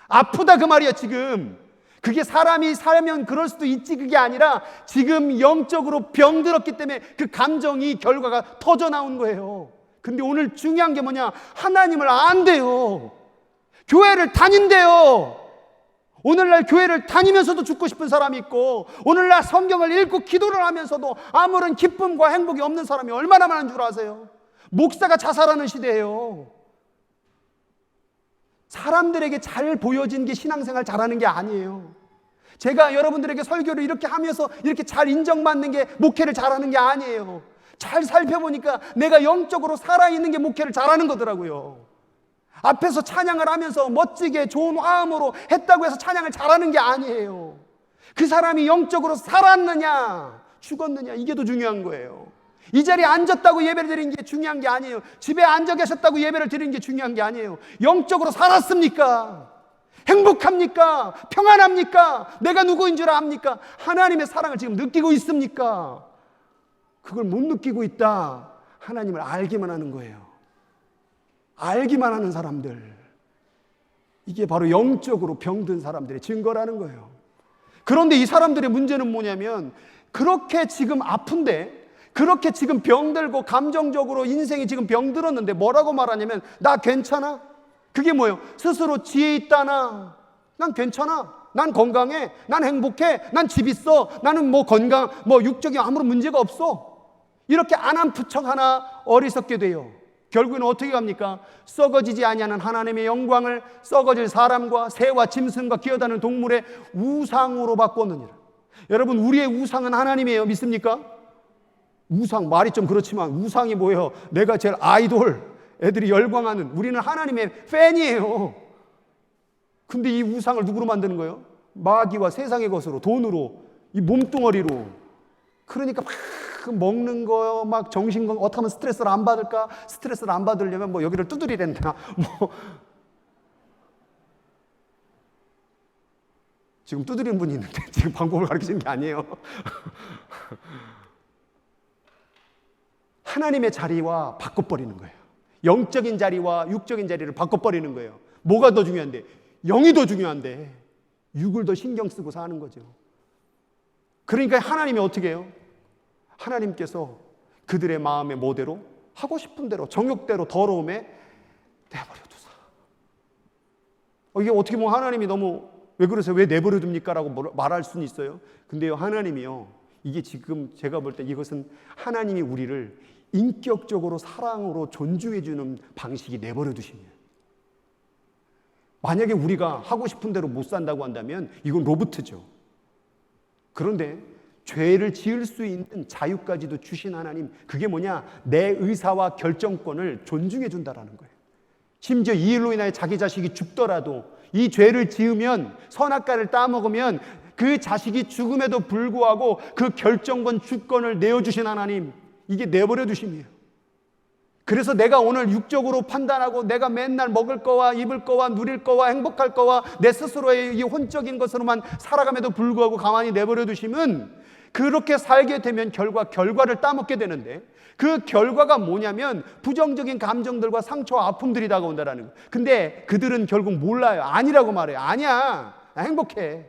아프다 그 말이에요. 지금 그게 사람이 살면 그럴 수도 있지, 그게 아니라 지금 영적으로 병들었기 때문에 그 감정이, 결과가 터져 나온 거예요. 근데 오늘 중요한 게 뭐냐? 하나님을 안대요. 교회를 다닌대요. 오늘날 교회를 다니면서도 죽고 싶은 사람이 있고, 오늘날 성경을 읽고 기도를 하면서도 아무런 기쁨과 행복이 없는 사람이 얼마나 많은 줄 아세요? 목사가 자살하는 시대예요. 사람들에게 잘 보여진 게 신앙생활 잘하는 게 아니에요. 제가 여러분들에게 설교를 이렇게 하면서 이렇게 잘 인정받는 게 목회를 잘하는 게 아니에요. 잘 살펴보니까 내가 영적으로 살아있는 게 목회를 잘하는 거더라고요. 앞에서 찬양을 하면서 멋지게 좋은 화음으로 했다고 해서 찬양을 잘하는 게 아니에요. 그 사람이 영적으로 살았느냐 죽었느냐, 이게 더 중요한 거예요. 이 자리에 앉았다고 예배를 드리는 게 중요한 게 아니에요. 집에 앉아 계셨다고 예배를 드리는 게 중요한 게 아니에요. 영적으로 살았습니까? 행복합니까? 평안합니까? 내가 누구인 줄 압니까? 하나님의 사랑을 지금 느끼고 있습니까? 그걸 못 느끼고 있다. 하나님을 알기만 하는 거예요. 알기만 하는 사람들, 이게 바로 영적으로 병든 사람들의 증거라는 거예요. 그런데 이 사람들의 문제는 뭐냐면, 그렇게 지금 아픈데, 그렇게 지금 병들고 감정적으로 인생이 지금 병들었는데 뭐라고 말하냐면, 나 괜찮아? 그게 뭐예요? 스스로 지혜 있다나, 난 괜찮아, 난 건강해, 난 행복해, 난 집 있어, 나는 뭐 건강, 뭐 육적인 아무런 문제가 없어. 이렇게 안한푸척 하나 어리석게 돼요. 결국은 어떻게 갑니까? 썩어지지 아니하는 하나님의 영광을 썩어질 사람과 새와 짐승과 기어다니는 동물의 우상으로 바꿨느니라. 여러분, 우리의 우상은 하나님이에요. 믿습니까? 우상, 말이 좀 그렇지만 우상이 뭐예요? 내가 제일 아이돌, 애들이 열광하는, 우리는 하나님의 팬이에요. 근데 이 우상을 누구로 만드는 거예요? 마귀와 세상의 것으로, 돈으로, 이 몸뚱어리로. 그러니까 막 먹는 거, 막 정신건 어떻게 하면 스트레스를 안 받을까? 스트레스를 안 받으려면 뭐 여기를 두드리랬나? 뭐 지금 두드리는 분이 있는데 지금 방법을 가르치는 게 아니에요. 하나님의 자리와 바꿔버리는 거예요. 영적인 자리와 육적인 자리를 바꿔버리는 거예요. 뭐가 더 중요한데? 영이 더 중요한데 육을 더 신경 쓰고 사는 거죠. 그러니까 하나님이 어떻게 해요? 하나님께서 그들의 마음의 모대로 하고 싶은 대로 정욕대로 더러움에 내버려 두사. 이게 어떻게 보면 하나님이 너무 왜 그러세요? 왜 내버려 둡니까? 라고 말할 수는 있어요. 근데요, 하나님이요, 이게 지금 제가 볼 때 이것은 하나님이 우리를 인격적으로 사랑으로 존중해 주는 방식이 내버려 두십니다. 만약에 우리가 하고 싶은 대로 못 산다고 한다면 이건 로봇이죠. 그런데 죄를 지을 수 있는 자유까지도 주신 하나님, 그게 뭐냐? 내 의사와 결정권을 존중해 준다라는 거예요. 심지어 이 일로 인하여 자기 자식이 죽더라도, 이 죄를 지으면, 선악과를 따먹으면 그 자식이 죽음에도 불구하고 그 결정권, 주권을 내어주신 하나님, 이게 내버려 두심이에요. 그래서 내가 오늘 육적으로 판단하고 내가 맨날 먹을 거와 입을 거와 누릴 거와 행복할 거와 내 스스로의 이 혼적인 것으로만 살아감에도 불구하고 가만히 내버려 두시면, 그렇게 살게 되면 결과를 따먹게 되는데, 그 결과가 뭐냐면 부정적인 감정들과 상처와 아픔들이 다가온다라는 거예요. 근데 그들은 결국 몰라요. 아니라고 말해요. 아니야, 나 행복해.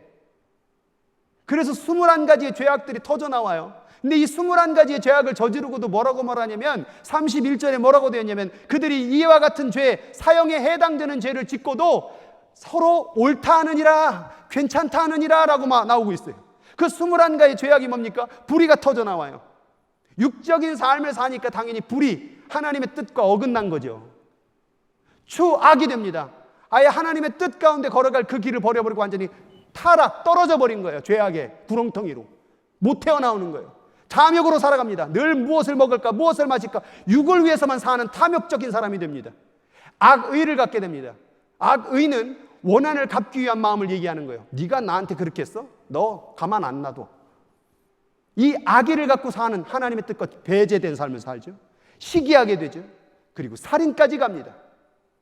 그래서 21가지의 죄악들이 터져 나와요. 근데 이 21가지의 죄악을 저지르고도 뭐라고 말하냐면 31절에 뭐라고 되었냐면, 그들이 이와 같은 죄, 사형에 해당되는 죄를 짓고도 서로 옳다 하느니라, 괜찮다 하느니라 라고 나오고 있어요. 그 21가지의 죄악이 뭡니까? 불의가 터져 나와요. 육적인 삶을 사니까 당연히 불의, 하나님의 뜻과 어긋난 거죠. 추악이 됩니다. 아예 하나님의 뜻 가운데 걸어갈 그 길을 버려버리고 완전히 타락, 떨어져 버린 거예요. 죄악의 구렁텅이로 못 태어나오는 거예요. 탐욕으로 살아갑니다. 늘 무엇을 먹을까, 무엇을 마실까, 육을 위해서만 사는 탐욕적인 사람이 됩니다. 악의를 갖게 됩니다. 악의는 원한을 갚기 위한 마음을 얘기하는 거예요. 네가 나한테 그렇게 했어? 너 가만 안 놔둬. 이 악의를 갖고 사는, 하나님의 뜻과 배제된 삶을 살죠. 시기하게 되죠. 그리고 살인까지 갑니다.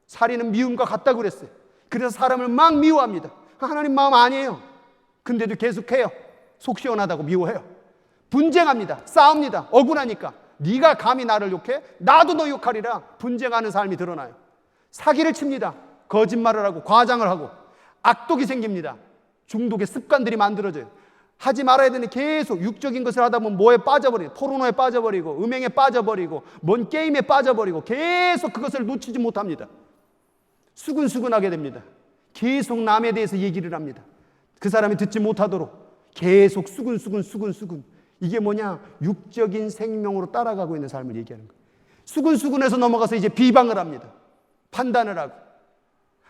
살인은 미움과 같다고 그랬어요. 그래서 사람을 막 미워합니다. 하나님 마음 아니에요. 근데도 계속해요. 속 시원하다고 미워해요. 분쟁합니다. 싸웁니다. 억울하니까. 네가 감히 나를 욕해? 나도 너 욕하리라. 분쟁하는 삶이 드러나요. 사기를 칩니다. 거짓말을 하고 과장을 하고 악독이 생깁니다. 중독의 습관들이 만들어져요. 하지 말아야 되는 계속 육적인 것을 하다 보면 뭐에 빠져버리고, 포르노에 빠져버리고, 음행에 빠져버리고, 뭔 게임에 빠져버리고, 계속 그것을 놓치지 못합니다. 수근수근하게 됩니다. 계속 남에 대해서 얘기를 합니다. 그 사람이 듣지 못하도록 계속 수근. 이게 뭐냐? 육적인 생명으로 따라가고 있는 삶을 얘기하는 거예요. 수근수근해서 넘어가서 이제 비방을 합니다. 판단을 하고.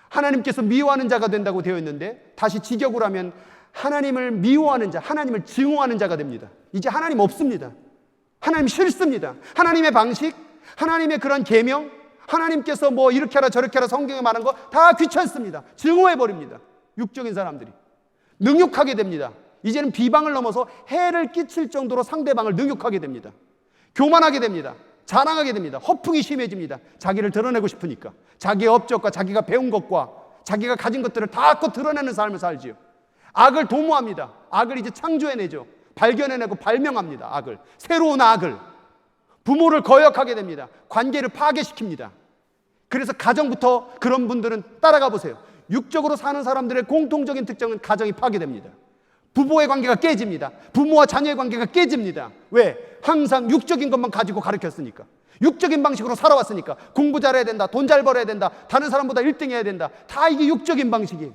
하나님께서 미워하는 자가 된다고 되어 있는데 다시 직역을 하면 하나님을 미워하는 자, 하나님을 증오하는 자가 됩니다. 이제 하나님 없습니다. 하나님 싫습니다. 하나님의 방식, 하나님의 그런 계명, 하나님께서 뭐 이렇게 하라 저렇게 하라 성경에 말한 거 다 귀찮습니다. 증오해버립니다. 육적인 사람들이. 능욕하게 됩니다. 이제는 비방을 넘어서 해를 끼칠 정도로 상대방을 능욕하게 됩니다. 교만하게 됩니다. 자랑하게 됩니다. 허풍이 심해집니다. 자기를 드러내고 싶으니까. 자기의 업적과 자기가 배운 것과 자기가 가진 것들을 다 드러내는 삶을 살지요. 악을 도모합니다. 악을 이제 창조해내죠. 발견해내고 발명합니다. 악을. 새로운 악을. 부모를 거역하게 됩니다. 관계를 파괴시킵니다. 그래서 가정부터 그런 분들은 따라가 보세요. 육적으로 사는 사람들의 공통적인 특징은 가정이 파괴됩니다. 부부의 관계가 깨집니다. 부모와 자녀의 관계가 깨집니다. 왜? 항상 육적인 것만 가지고 가르쳤으니까. 육적인 방식으로 살아왔으니까. 공부 잘해야 된다. 돈 잘 벌어야 된다. 다른 사람보다 1등 해야 된다. 다 이게 육적인 방식이에요.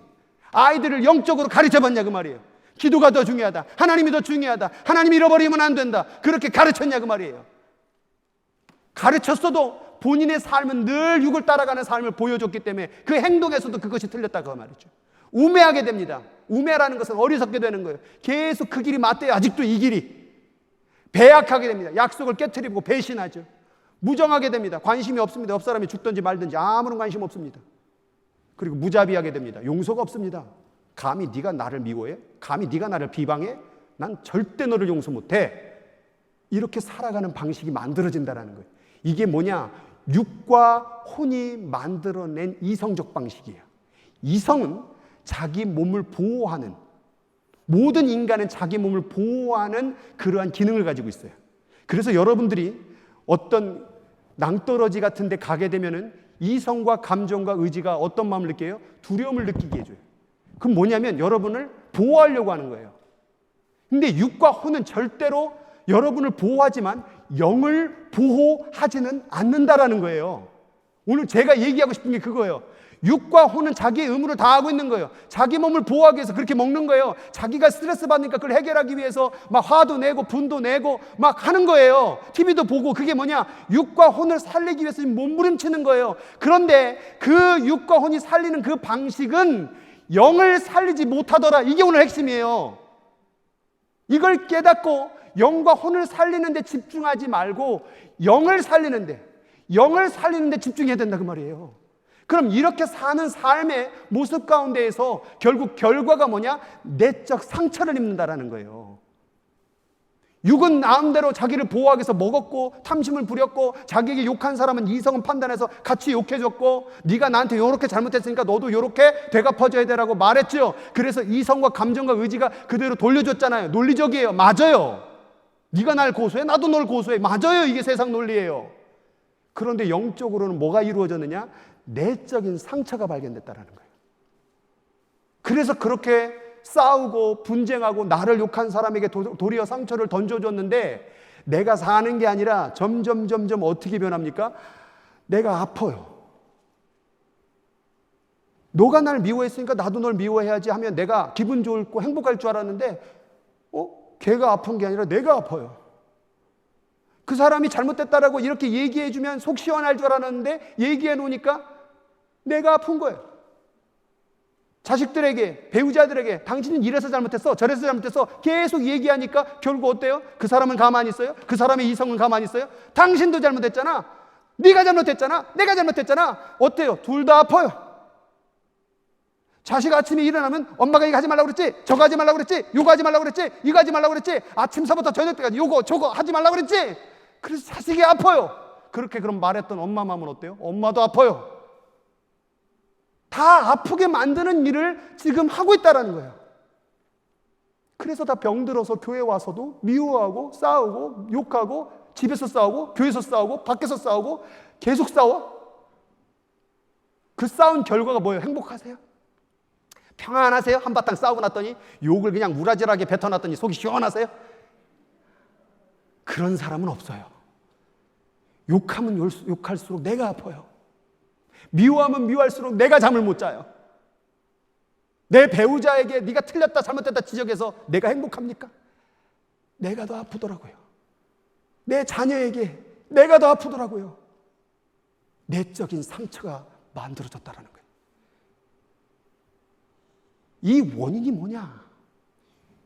아이들을 영적으로 가르쳐봤냐 그 말이에요. 기도가 더 중요하다. 하나님이 더 중요하다. 하나님 잃어버리면 안 된다. 그렇게 가르쳤냐 그 말이에요. 가르쳤어도 본인의 삶은 늘 육을 따라가는 삶을 보여줬기 때문에 그 행동에서도 그것이 틀렸다고 말이죠. 우매하게 됩니다. 우매라는 것은 어리석게 되는 거예요. 계속 그 길이 맞대요. 아직도 이 길이. 배약하게 됩니다. 약속을 깨트리고 배신하죠. 무정하게 됩니다. 관심이 없습니다. 옆 사람이 죽든지 말든지 아무런 관심 없습니다. 그리고 무자비하게 됩니다. 용서가 없습니다. 감히 네가 나를 미워해? 감히 네가 나를 비방해? 난 절대 너를 용서 못해. 이렇게 살아가는 방식이 만들어진다는 거예요. 이게 뭐냐? 육과 혼이 만들어낸 이성적 방식이에요. 이성은 자기 몸을 보호하는, 모든 인간은 자기 몸을 보호하는 그러한 기능을 가지고 있어요. 그래서 여러분들이 어떤 낭떠러지 같은 데 가게 되면은 이성과 감정과 의지가 어떤 마음을 느껴요? 두려움을 느끼게 해줘요. 그건 뭐냐면 여러분을 보호하려고 하는 거예요. 근데 육과 혼은 절대로 여러분을 보호하지만 영을 보호하지는 않는다라는 거예요. 오늘 제가 얘기하고 싶은 게 그거예요. 육과 혼은 자기의 의무를 다하고 있는 거예요. 자기 몸을 보호하기 위해서 그렇게 먹는 거예요. 자기가 스트레스 받으니까 그걸 해결하기 위해서 막 화도 내고 분도 내고 막 하는 거예요. TV도 보고. 그게 뭐냐? 육과 혼을 살리기 위해서 몸부림치는 거예요. 그런데 그 육과 혼이 살리는 그 방식은 영을 살리지 못하더라. 이게 오늘 핵심이에요. 이걸 깨닫고 영과 혼을 살리는 데 집중하지 말고 영을 살리는 데 집중해야 된다 그 말이에요. 그럼 이렇게 사는 삶의 모습 가운데에서 결국 결과가 뭐냐? 내적 상처를 입는다라는 거예요. 육은 마음대로 자기를 보호하기 위해서 먹었고 탐심을 부렸고 자기에게 욕한 사람은 이성은 판단해서 같이 욕해줬고 네가 나한테 요렇게 잘못했으니까 너도 요렇게 되갚아줘야 되라고 말했죠. 그래서 이성과 감정과 의지가 그대로 돌려줬잖아요. 논리적이에요. 맞아요. 네가 날 고소해? 나도 널 고소해. 맞아요. 이게 세상 논리예요. 그런데 영적으로는 뭐가 이루어졌느냐? 내적인 상처가 발견됐다는 거예요. 그래서 그렇게 싸우고 분쟁하고 나를 욕한 사람에게 도리어 상처를 던져줬는데 내가 사는 게 아니라 점점 어떻게 변합니까? 내가 아파요. 너가 날 미워했으니까 나도 널 미워해야지 하면 내가 기분 좋고 행복할 줄 알았는데 걔가 아픈 게 아니라 내가 아파요. 그 사람이 잘못됐다라고 이렇게 얘기해주면 속 시원할 줄 알았는데 얘기해 놓으니까 내가 아픈 거예요. 자식들에게, 배우자들에게 당신은 이래서 잘못했어, 저래서 잘못했어 계속 얘기하니까 결국 어때요? 그 사람은 가만히 있어요? 그 사람의 이성은 가만히 있어요? 당신도 잘못했잖아. 네가 잘못했잖아. 내가 잘못했잖아. 어때요? 둘 다 아파요. 자식 아침에 일어나면 엄마가 이거 하지 말라고 그랬지, 저거 하지 말라고 그랬지, 요거 하지 말라고 그랬지, 이거 하지 말라고 그랬지, 아침서부터 저녁 때까지 요거 저거 하지 말라고 그랬지. 그래서 자식이 아파요. 그렇게 그럼 말했던 엄마 마음은 어때요? 엄마도 아파요. 다 아프게 만드는 일을 지금 하고 있다는 거예요. 그래서 다 병들어서 교회 와서도 미워하고 싸우고 욕하고 집에서 싸우고 교회에서 싸우고 밖에서 싸우고 계속 싸워. 그 싸운 결과가 뭐예요? 행복하세요? 평안하세요? 한바탕 싸우고 났더니 욕을 그냥 우라질하게 뱉어놨더니 속이 시원하세요? 그런 사람은 없어요. 욕하면 욕할수록 내가 아파요. 미워하면 미워할수록 내가 잠을 못 자요. 내 배우자에게 네가 틀렸다 잘못됐다 지적해서 내가 행복합니까? 내가 더 아프더라고요. 내 자녀에게 내가 더 아프더라고요. 내적인 상처가 만들어졌다라는 거예요. 이 원인이 뭐냐?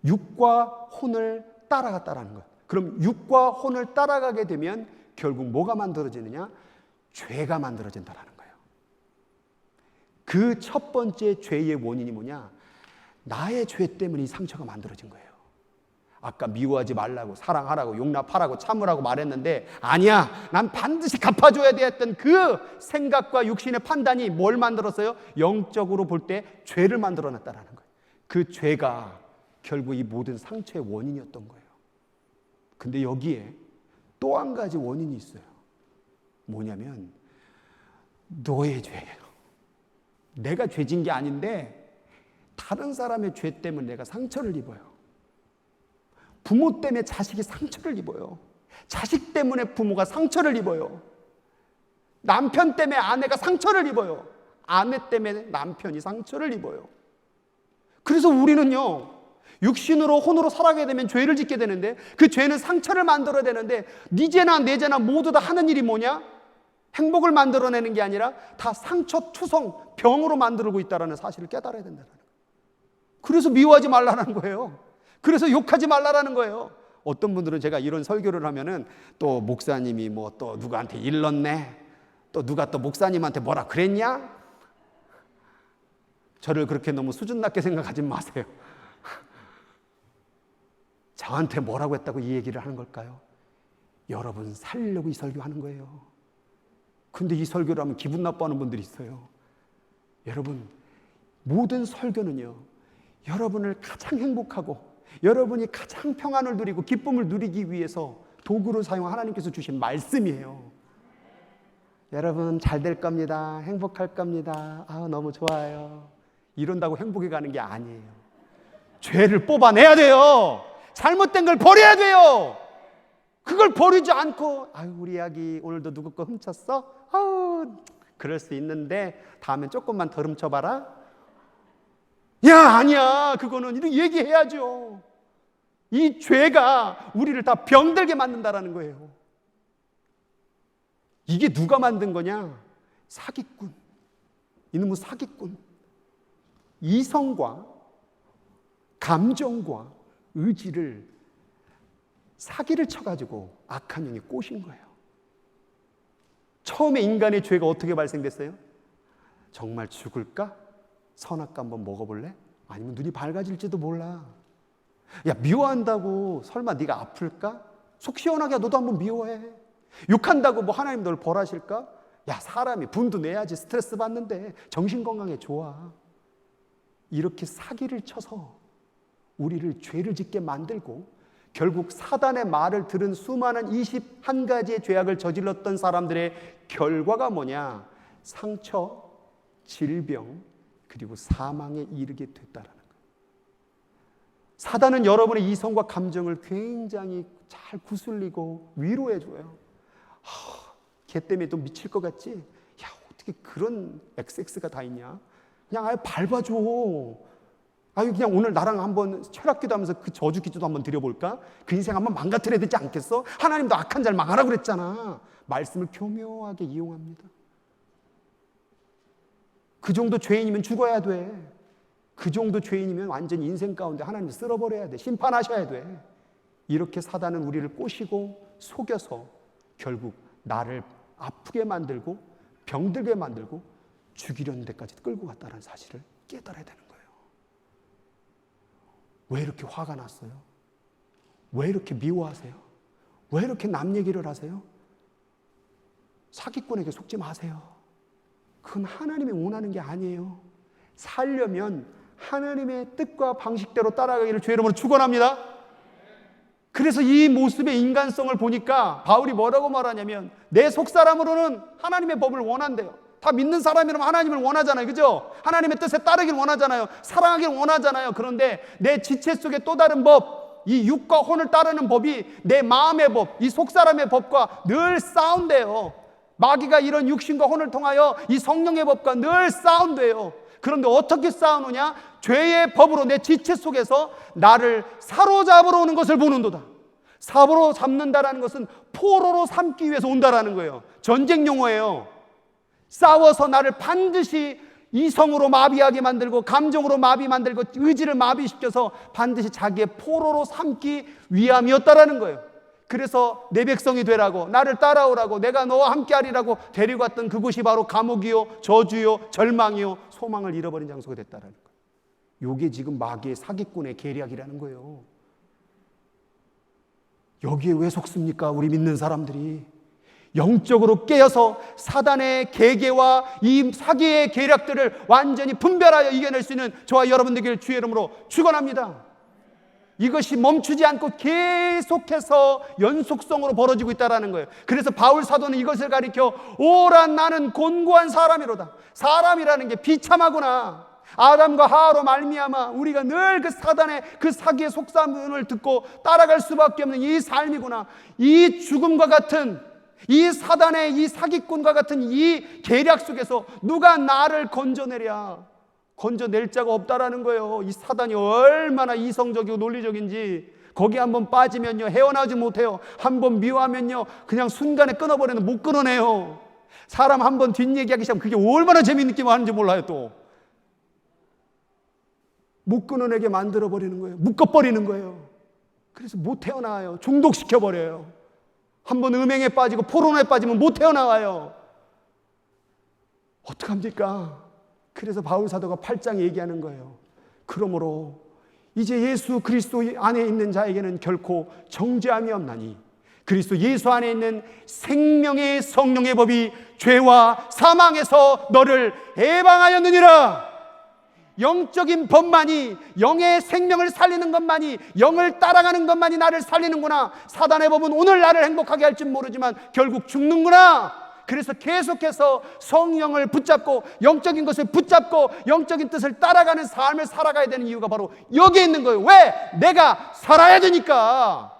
육과 혼을 따라갔다라는 거예요. 그럼 육과 혼을 따라가게 되면 결국 뭐가 만들어지느냐? 죄가 만들어진다라는 거예요. 그 첫 번째 죄의 원인이 뭐냐? 나의 죄 때문에 이 상처가 만들어진 거예요. 아까 미워하지 말라고, 사랑하라고, 용납하라고, 참으라고 말했는데 아니야, 난 반드시 갚아줘야 돼 했던 그 생각과 육신의 판단이 뭘 만들었어요? 영적으로 볼 때 죄를 만들어놨다라는 거예요. 그 죄가 결국 이 모든 상처의 원인이었던 거예요. 근데 여기에 또 한 가지 원인이 있어요. 뭐냐면 너의 죄예요. 내가 죄진 게 아닌데 다른 사람의 죄 때문에 내가 상처를 입어요. 부모 때문에 자식이 상처를 입어요. 자식 때문에 부모가 상처를 입어요. 남편 때문에 아내가 상처를 입어요. 아내 때문에 남편이 상처를 입어요. 그래서 우리는요, 육신으로 혼으로 살아가게 되면 죄를 짓게 되는데 그 죄는 상처를 만들어야 되는데 네 죄나 내 죄나 모두 다 하는 일이 뭐냐? 행복을 만들어내는 게 아니라 다 상처 투성, 병으로 만들고 있다는 사실을 깨달아야 된다는 거예요. 그래서 미워하지 말라는 거예요. 그래서 욕하지 말라는 거예요. 어떤 분들은 제가 이런 설교를 하면은 또 목사님이 뭐 또 누구한테 일렀네, 또 누가 또 목사님한테 뭐라 그랬냐? 저를 그렇게 너무 수준 낮게 생각하지 마세요. 저한테 뭐라고 했다고 이 얘기를 하는 걸까요? 여러분 살리려고 이 설교하는 거예요. 근데 이 설교를 하면 기분 나빠하는 분들이 있어요. 여러분, 모든 설교는요, 여러분을 가장 행복하고 여러분이 가장 평안을 누리고 기쁨을 누리기 위해서 도구로 사용 하나님께서 주신 말씀이에요. 여러분 잘 될 겁니다. 행복할 겁니다. 너무 좋아요. 이런다고 행복해 가는 게 아니에요. 죄를 뽑아내야 돼요. 잘못된 걸 버려야 돼요. 그걸 버리지 않고 우리 아기 오늘도 누구 거 훔쳤어? 그럴 수 있는데 다음엔 조금만 더 훔쳐봐라. 야, 아니야. 그거는 이렇게 얘기해야죠. 이 죄가 우리를 다 병들게 만든다라는 거예요. 이게 누가 만든 거냐? 사기꾼. 이놈의 사기꾼. 이성과 감정과 의지를 사기를 쳐가지고 악한 영이 꼬신 거예요. 처음에 인간의 죄가 어떻게 발생됐어요? 정말 죽을까? 선악과 한번 먹어볼래? 아니면 눈이 밝아질지도 몰라. 야, 미워한다고 설마 네가 아플까? 속 시원하게 너도 한번 미워해. 욕한다고 뭐 하나님 널 벌하실까? 야, 사람이 분도 내야지. 스트레스 받는데 정신건강에 좋아. 이렇게 사기를 쳐서 우리를 죄를 짓게 만들고 결국 사단의 말을 들은 수많은 21가지의 죄악을 저질렀던 사람들의 결과가 뭐냐? 상처, 질병, 그리고 사망에 이르게 됐다라는 거예요. 사단은 여러분의 이성과 감정을 굉장히 잘 구슬리고 위로해줘요. 걔 때문에 또 미칠 것 같지? 야, 어떻게 그런 XX가 다 있냐? 그냥 아예 밟아줘. 그냥 오늘 나랑 한번 철학기도 하면서 그 저주 기도도 한번 드려볼까? 그 인생 한번 망가뜨려야 되지 않겠어? 하나님도 악한 자를 망하라고 그랬잖아. 말씀을 교묘하게 이용합니다. 그 정도 죄인이면 죽어야 돼. 그 정도 죄인이면 완전히 인생 가운데 하나님 쓸어버려야 돼. 심판하셔야 돼. 이렇게 사단은 우리를 꼬시고 속여서 결국 나를 아프게 만들고 병들게 만들고 죽이려는 데까지 끌고 갔다는 사실을 깨달아야 되는 거예요. 왜 이렇게 화가 났어요? 왜 이렇게 미워하세요? 왜 이렇게 남 얘기를 하세요? 사기꾼에게 속지 마세요. 그건 하나님이 원하는 게 아니에요. 살려면 하나님의 뜻과 방식대로 따라가기를 주의 이름으로 축원합니다. 그래서 이 모습의 인간성을 보니까 바울이 뭐라고 말하냐면 내 속사람으로는 하나님의 법을 원한대요. 다 믿는 사람이라면 하나님을 원하잖아요. 그죠? 하나님의 뜻에 따르길 원하잖아요. 사랑하길 원하잖아요. 그런데 내 지체 속에 또 다른 법, 이 육과 혼을 따르는 법이 내 마음의 법, 이 속사람의 법과 늘 싸운대요. 마귀가 이런 육신과 혼을 통하여 이 성령의 법과 늘 싸운대요. 그런데 어떻게 싸우느냐? 죄의 법으로 내 지체 속에서 나를 사로잡으러 오는 것을 보는도다. 사로잡는다라는 것은 포로로 삼기 위해서 온다라는 거예요. 전쟁 용어예요. 싸워서 나를 반드시 이성으로 마비하게 만들고 감정으로 마비 만들고 의지를 마비시켜서 반드시 자기의 포로로 삼기 위함이었다라는 거예요. 그래서 내 백성이 되라고, 나를 따라오라고, 내가 너와 함께하리라고 데리고 왔던 그곳이 바로 감옥이요, 저주요, 절망이요, 소망을 잃어버린 장소가 됐다라는 거예요. 이게 지금 마귀의 사기꾼의 계략이라는 거예요. 여기에 왜 속습니까? 우리 믿는 사람들이 영적으로 깨어서 사단의 계계와 이 사기의 계략들을 완전히 분별하여 이겨낼 수 있는 저와 여러분들에게 주의 이름으로 축원합니다. 이것이 멈추지 않고 계속해서 연속성으로 벌어지고 있다는 거예요. 그래서 바울 사도는 이것을 가리켜 오라 나는 곤고한 사람이로다. 사람이라는 게 비참하구나. 아담과 하와로 말미암아 우리가 늘 그 사단의 그 사기의 속삭임을 듣고 따라갈 수밖에 없는 이 삶이구나. 이 죽음과 같은 이 사단의 이 사기꾼과 같은 이 계략 속에서 누가 나를 건져내랴. 건져낼 자가 없다라는 거예요. 이 사단이 얼마나 이성적이고 논리적인지 거기 한번 빠지면요 헤어나지 못해요. 한번 미워하면요 그냥 순간에 끊어버리는 못 끊어내요. 사람 한번 뒷얘기하기 시작하면 그게 얼마나 재미있게 하는지 몰라요. 또 못 끊어내게 만들어버리는 거예요. 묶어버리는 거예요. 그래서 못 태어나요. 중독시켜버려요. 한번 음행에 빠지고 포론에 빠지면 못 태어나와요. 어떡합니까? 그래서 바울 사도가 8장에 얘기하는 거예요. 그러므로 이제 예수 그리스도 안에 있는 자에게는 결코 정죄함이 없나니 그리스도 예수 안에 있는 생명의 성령의 법이 죄와 사망에서 너를 해방하였느니라. 영적인 법만이, 영의 생명을 살리는 것만이, 영을 따라가는 것만이 나를 살리는구나. 사단의 법은 오늘 나를 행복하게 할지 모르지만 결국 죽는구나. 그래서 계속해서 성령을 붙잡고 영적인 것을 붙잡고 영적인 뜻을 따라가는 삶을 살아가야 되는 이유가 바로 여기에 있는 거예요. 왜? 내가 살아야 되니까.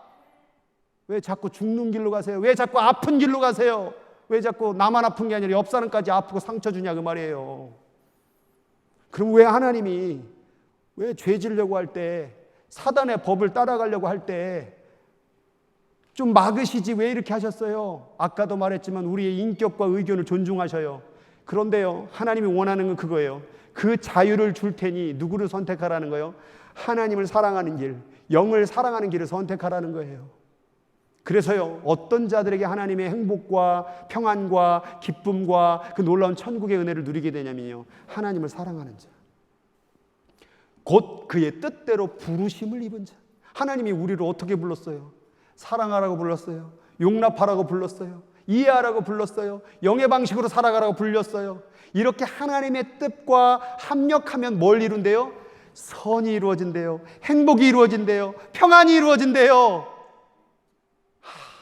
왜 자꾸 죽는 길로 가세요? 왜 자꾸 아픈 길로 가세요? 왜 자꾸 나만 아픈 게 아니라 옆 사람까지 아프고 상처 주냐 그 말이에요. 그럼 왜 하나님이 왜 죄 지으려고 할 때 사단의 법을 따라가려고 할 때 좀 막으시지 왜 이렇게 하셨어요? 아까도 말했지만 우리의 인격과 의견을 존중하셔요. 그런데요 하나님이 원하는 건 그거예요. 그 자유를 줄 테니 누구를 선택하라는 거예요? 하나님을 사랑하는 길, 영을 사랑하는 길을 선택하라는 거예요. 그래서요 어떤 자들에게 하나님의 행복과 평안과 기쁨과 그 놀라운 천국의 은혜를 누리게 되냐면요 하나님을 사랑하는 자, 곧 그의 뜻대로 부르심을 입은 자. 하나님이 우리를 어떻게 불렀어요? 사랑하라고 불렀어요. 용납하라고 불렀어요. 이해하라고 불렀어요. 영의 방식으로 살아가라고 불렸어요. 이렇게 하나님의 뜻과 합력하면 뭘 이룬대요? 선이 이루어진대요. 행복이 이루어진대요. 평안이 이루어진대요.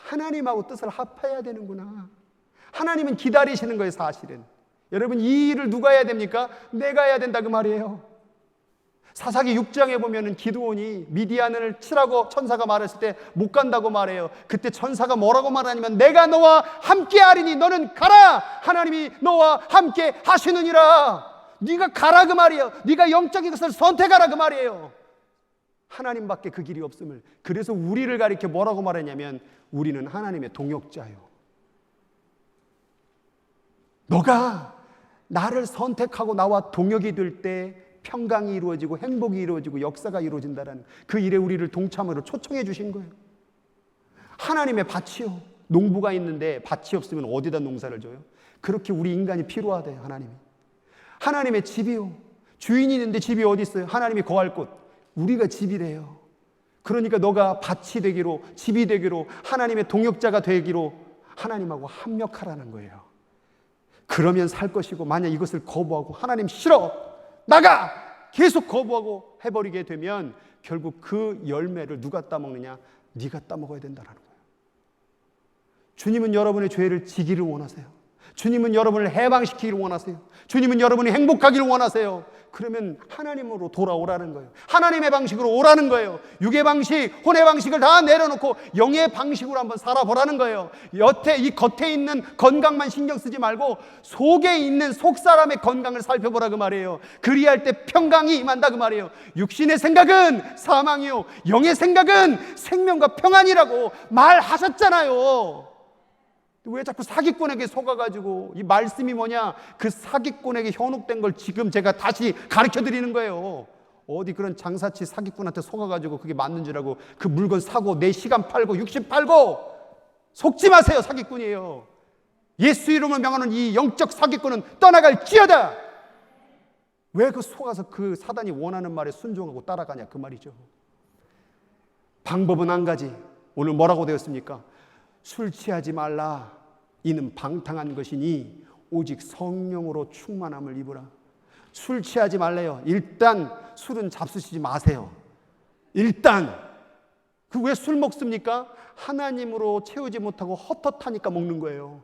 하나님하고 뜻을 합해야 되는구나. 하나님은 기다리시는 거예요. 사실은 여러분 이 일을 누가 해야 됩니까? 내가 해야 된다 그 말이에요. 사사기 6장에 보면은 기드온이 미디안을 치라고 천사가 말했을 때 못 간다고 말해요. 그때 천사가 뭐라고 말하냐면 내가 너와 함께 하리니 너는 가라. 하나님이 너와 함께 하시느니라. 네가 가라 그 말이에요. 네가 영적인 것을 선택하라 그 말이에요. 하나님밖에 그 길이 없음을. 그래서 우리를 가리켜 뭐라고 말했냐면 우리는 하나님의 동역자요. 너가 나를 선택하고 나와 동역이 될 때 평강이 이루어지고 행복이 이루어지고 역사가 이루어진다는 그 일에 우리를 동참으로 초청해 주신 거예요. 하나님의 밭이요. 농부가 있는데 밭이 없으면 어디다 농사를 져요? 그렇게 우리 인간이 필요하대요. 하나님이. 하나님의 집이요. 주인이 있는데 집이 어디 있어요? 하나님이 거할 곳. 우리가 집이래요. 그러니까 너가 밭이 되기로, 집이 되기로, 하나님의 동역자가 되기로 하나님하고 합력하라는 거예요. 그러면 살 것이고, 만약 이것을 거부하고 하나님 싫어 나가 계속 거부하고 해버리게 되면 결국 그 열매를 누가 따먹느냐? 네가 따먹어야 된다는 거예요. 주님은 여러분의 죄를 지기를 원하세요. 주님은 여러분을 해방시키기를 원하세요. 주님은 여러분이 행복하기를 원하세요. 그러면 하나님으로 돌아오라는 거예요. 하나님의 방식으로 오라는 거예요. 육의 방식, 혼의 방식을 다 내려놓고 영의 방식으로 한번 살아보라는 거예요. 이 겉에 있는 건강만 신경 쓰지 말고 속에 있는 속사람의 건강을 살펴보라 그 말이에요. 그리할 때 평강이 임한다 그 말이에요. 육신의 생각은 사망이요 영의 생각은 생명과 평안이라고 말하셨잖아요. 왜 자꾸 사기꾼에게 속아가지고, 이 말씀이 뭐냐? 그 사기꾼에게 현혹된 걸 지금 제가 다시 가르쳐 드리는 거예요. 어디 그런 장사치 사기꾼한테 속아가지고 그게 맞는 줄 알고 그 물건 사고 내 시간 팔고 육신 팔고 속지 마세요. 사기꾼이에요. 예수 이름을 명하는 이 영적 사기꾼은 떠나갈지어다. 왜 그 속아서 그 사단이 원하는 말에 순종하고 따라가냐 그 말이죠. 방법은 한 가지. 오늘 뭐라고 되었습니까? 술 취하지 말라. 이는 방탕한 것이니 오직 성령으로 충만함을 입으라. 술 취하지 말래요. 일단 술은 잡수시지 마세요. 일단 그 왜 술 먹습니까? 하나님으로 채우지 못하고 헛헛하니까 먹는 거예요.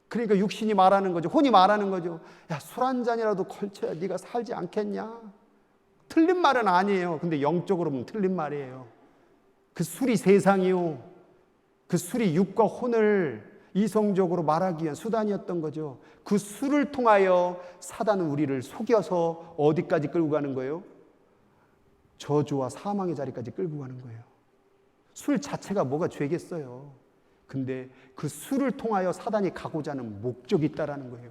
그러니까 육신이 말하는 거죠. 혼이 말하는 거죠. 야, 술 한 잔이라도 걸쳐야 네가 살지 않겠냐? 틀린 말은 아니에요. 근데 영적으로 보면 틀린 말이에요. 그 술이 세상이요. 그 술이 육과 혼을 이성적으로 말하기 위한 수단이었던 거죠. 그 술을 통하여 사단은 우리를 속여서 어디까지 끌고 가는 거예요? 저주와 사망의 자리까지 끌고 가는 거예요. 술 자체가 뭐가 죄겠어요. 근데 그 술을 통하여 사단이 가고자 하는 목적이 있다라는 거예요.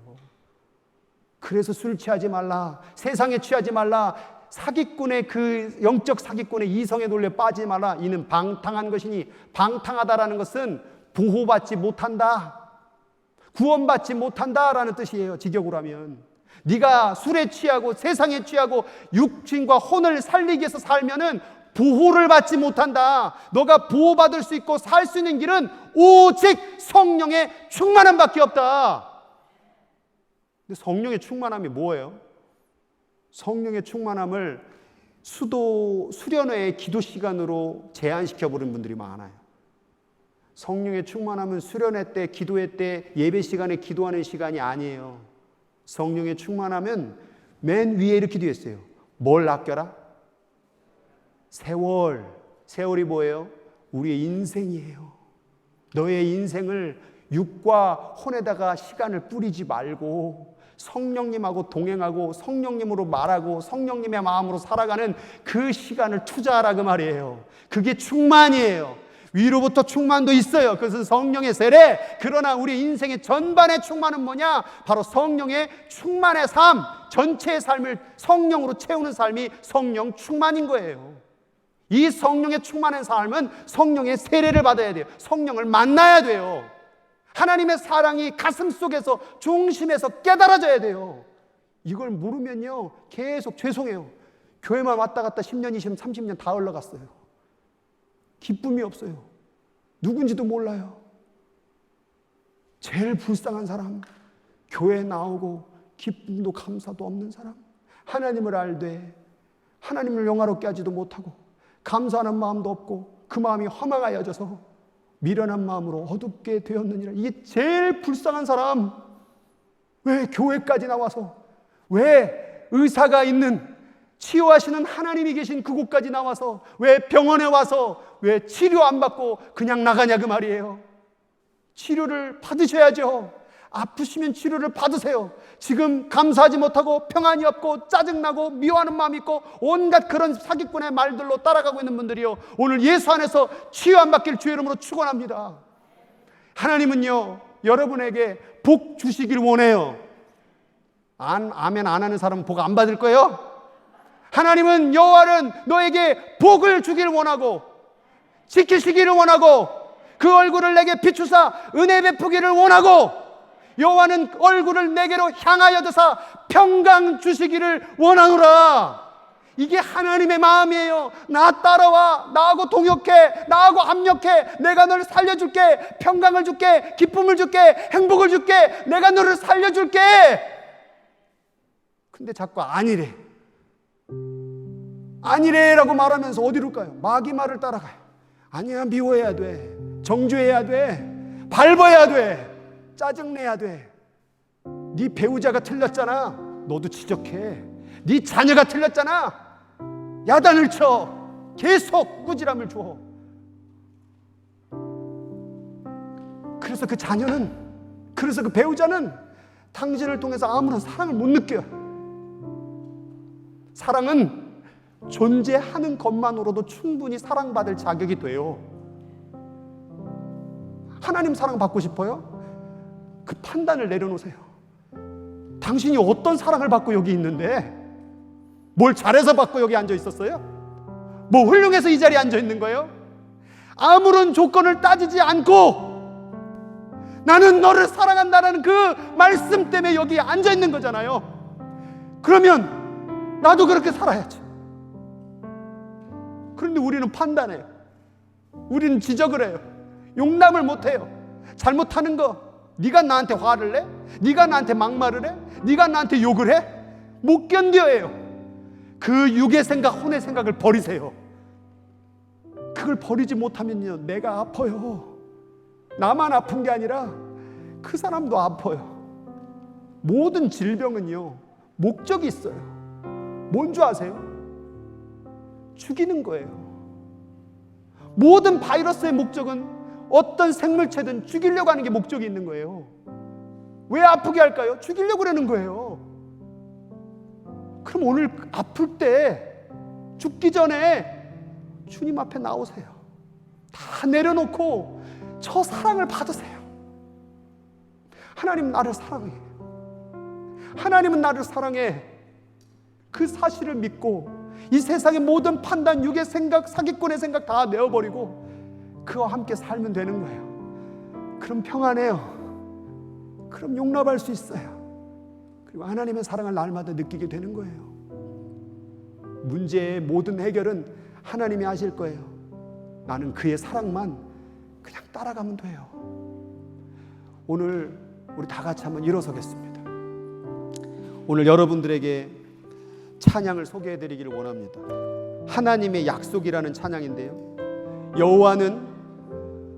그래서 술 취하지 말라. 세상에 취하지 말라. 사기꾼의 그 영적 사기꾼의 이성의 논리에 빠지지 말라. 이는 방탕한 것이니, 방탕하다라는 것은 보호받지 못한다, 구원받지 못한다라는 뜻이에요. 직역으로 하면 네가 술에 취하고 세상에 취하고 육신과 혼을 살리기 위해서 살면은 보호를 받지 못한다. 너가 보호받을 수 있고 살 수 있는 길은 오직 성령의 충만함밖에 없다. 근데 성령의 충만함이 뭐예요? 성령의 충만함을 수련회의 기도 시간으로 제한시켜 버린 분들이 많아요. 성령의 충만함은 수련회 때, 기도회 때, 예배 시간에 기도하는 시간이 아니에요. 성령의 충만함은 맨 위에 이렇게 되어 있어요. 뭘 아껴라? 세월. 세월이 뭐예요? 우리의 인생이에요. 너의 인생을 육과 혼에다가 시간을 뿌리지 말고 성령님하고 동행하고 성령님으로 말하고 성령님의 마음으로 살아가는 그 시간을 투자하라 그 말이에요. 그게 충만이에요. 위로부터 충만도 있어요. 그것은 성령의 세례. 그러나 우리 인생의 전반의 충만은 뭐냐? 바로 성령의 충만의 삶, 전체의 삶을 성령으로 채우는 삶이 성령 충만인 거예요. 이 성령의 충만한 삶은 성령의 세례를 받아야 돼요. 성령을 만나야 돼요. 하나님의 사랑이 가슴 속에서 중심에서 깨달아져야 돼요. 이걸 모르면요 계속 죄송해요. 교회만 왔다 갔다 10년, 20년, 30년 다 흘러갔어요. 기쁨이 없어요. 누군지도 몰라요. 제일 불쌍한 사람, 교회 나오고 기쁨도 감사도 없는 사람, 하나님을 알되 하나님을 영화롭게 하지도 못하고 감사하는 마음도 없고 그 마음이 허망하여져서 미련한 마음으로 어둡게 되었느니라. 이게 제일 불쌍한 사람. 왜 교회까지 나와서, 왜 의사가 있는 치유하시는 하나님이 계신 그곳까지 나와서, 왜 병원에 와서 왜 치료 안 받고 그냥 나가냐 그 말이에요. 치료를 받으셔야죠. 아프시면 치료를 받으세요. 지금 감사하지 못하고 평안이 없고 짜증나고 미워하는 마음이 있고 온갖 그런 사기꾼의 말들로 따라가고 있는 분들이요, 오늘 예수 안에서 치유 안 받길 주의 이름으로 축원합니다. 하나님은요 여러분에게 복 주시길 원해요. 아멘 안 하는 사람은 복 안 받을 거예요. 하나님은 여호와는 너에게 복을 주길 원하고 지키시기를 원하고 그 얼굴을 내게 비추사 은혜 베푸기를 원하고 여호와는 얼굴을 내게로 향하여 드사 평강 주시기를 원하노라. 이게 하나님의 마음이에요. 나 따라와. 나하고 동역해. 나하고 합력해. 내가 너를 살려줄게. 평강을 줄게. 기쁨을 줄게. 행복을 줄게. 내가 너를 살려줄게. 근데 자꾸 아니래. 아니래라고 말하면서 어디로 가요? 마귀 말을 따라가요. 아니야, 미워해야 돼. 정죄해야 돼. 밟아야 돼. 짜증내야 돼. 네 배우자가 틀렸잖아. 너도 지적해. 네 자녀가 틀렸잖아. 야단을 쳐. 계속 꾸지람을 줘. 그래서 그 자녀는, 그래서 그 배우자는 당신을 통해서 아무런 사랑을 못 느껴요. 사랑은 존재하는 것만으로도 충분히 사랑받을 자격이 돼요. 하나님 사랑 받고 싶어요? 그 판단을 내려놓으세요. 당신이 어떤 사랑을 받고 여기 있는데, 뭘 잘해서 받고 여기 앉아 있었어요? 뭐 훌륭해서 이 자리에 앉아 있는 거예요? 아무런 조건을 따지지 않고 나는 너를 사랑한다는 그 말씀 때문에 여기 앉아 있는 거잖아요. 그러면 나도 그렇게 살아야지. 그런데 우리는 판단해요. 우리는 지적을 해요. 용납을 못해요. 잘못하는 거 네가 나한테 화를 내? 네가 나한테 막말을 해? 네가 나한테 욕을 해? 못 견뎌해요. 그 육의 생각, 혼의 생각을 버리세요. 그걸 버리지 못하면요, 내가 아파요. 나만 아픈 게 아니라 그 사람도 아파요. 모든 질병은요, 목적이 있어요. 뭔 줄 아세요? 죽이는 거예요. 모든 바이러스의 목적은 어떤 생물체든 죽이려고 하는 게 목적이 있는 거예요. 왜 아프게 할까요? 죽이려고 그러는 거예요. 그럼 오늘 아플 때, 죽기 전에 주님 앞에 나오세요. 다 내려놓고 저 사랑을 받으세요. 하나님 나를 사랑해. 하나님은 나를 사랑해. 그 사실을 믿고 이 세상의 모든 판단, 육의 생각, 사기꾼의 생각 다 내어버리고 그와 함께 살면 되는 거예요. 그럼 평안해요. 그럼 용납할 수 있어요. 그리고 하나님의 사랑을 날마다 느끼게 되는 거예요. 문제의 모든 해결은 하나님이 하실 거예요. 나는 그의 사랑만 그냥 따라가면 돼요. 오늘 우리 다 같이 한번 일어서겠습니다. 오늘 여러분들에게 찬양을 소개해 드리기를 원합니다. 하나님의 약속이라는 찬양인데요, 여호와는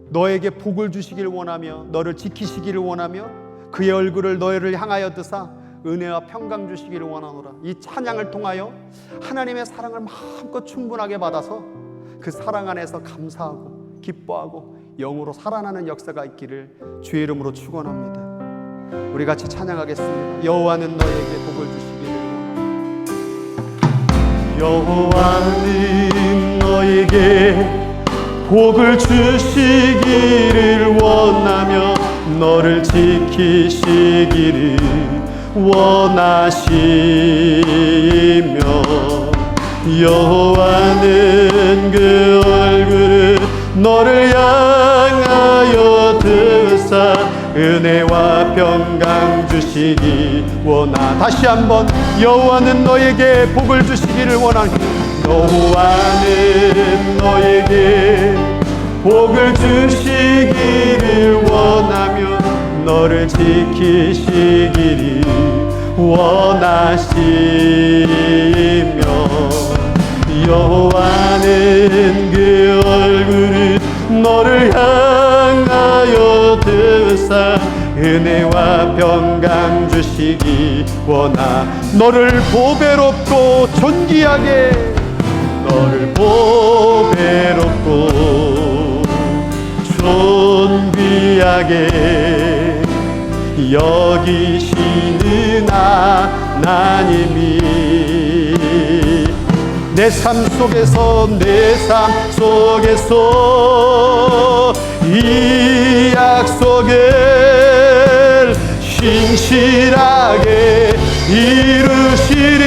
너에게 복을 주시기를 원하며 너를 지키시기를 원하며 그의 얼굴을 너희를 향하여 드사 은혜와 평강 주시기를 원하노라. 이 찬양을 통하여 하나님의 사랑을 마음껏 충분하게 받아서 그 사랑 안에서 감사하고 기뻐하고 영으로 살아나는 역사가 있기를 주의 이름으로 축원합니다. 우리 같이 찬양하겠습니다. 여호와는 너에게 복을 주시기를 여호와는 너에게 복을 주시기를 원하며 너를 지키시기를 원하시며 여호와는 그 얼굴을 너를 향하여 드사 은혜와 평강 주시기 원하. 다시 한번 여호와는 너에게 복을 주시기를 원하니 여호와는 너에게 복을 주시기를 원하며 너를 지키시기를 원하시며 여호와는 그 얼굴을 너를 향하여 드사 은혜와 평강 주시기 원하. 너를 보배롭고 존귀하게 너를 보배롭고 존귀하게 여기시는 하나님이 내 삶 속에서 이 약속을 신실하게 이루시리.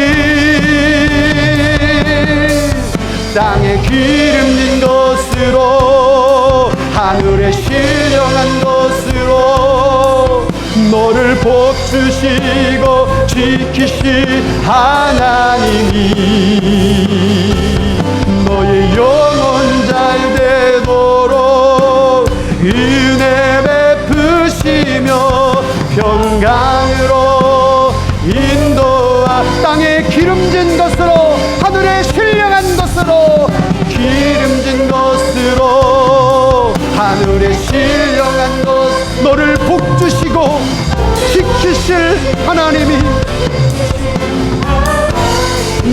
땅에 기름진 것으로 하늘에 신령한 것으로 너를 복주시고 지키시 하나님이 너의 영혼 잘 되도록 은혜 베푸시며 평강으로 인도하. 땅에 기름진 것으로 하늘에 신령한 것으로 기름진 것으로 하늘에 신령한 것 너를 복주시고 지키실 하나님이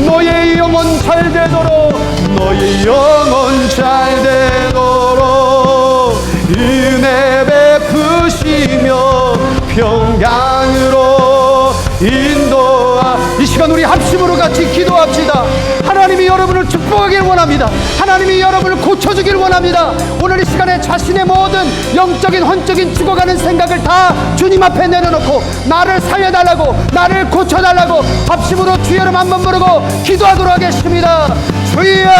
너의 영혼 잘 되도록 너의 영혼 잘 되도록 은혜 베푸시며 평강으로 인도하. 이 시간 우리 합심으로 같이 기도합시다. 하나님이 여러분을 축복하시고 축복하길 원합니다. 하나님이 여러분을 고쳐주길 원합니다. 오늘 이 시간에 자신의 모든 영적인 혼적인 죽어가는 생각을 다 주님 앞에 내려놓고 나를 살려달라고, 나를 고쳐달라고 합심으로 주여 이름 한번 부르고 기도하도록 하겠습니다. 주여!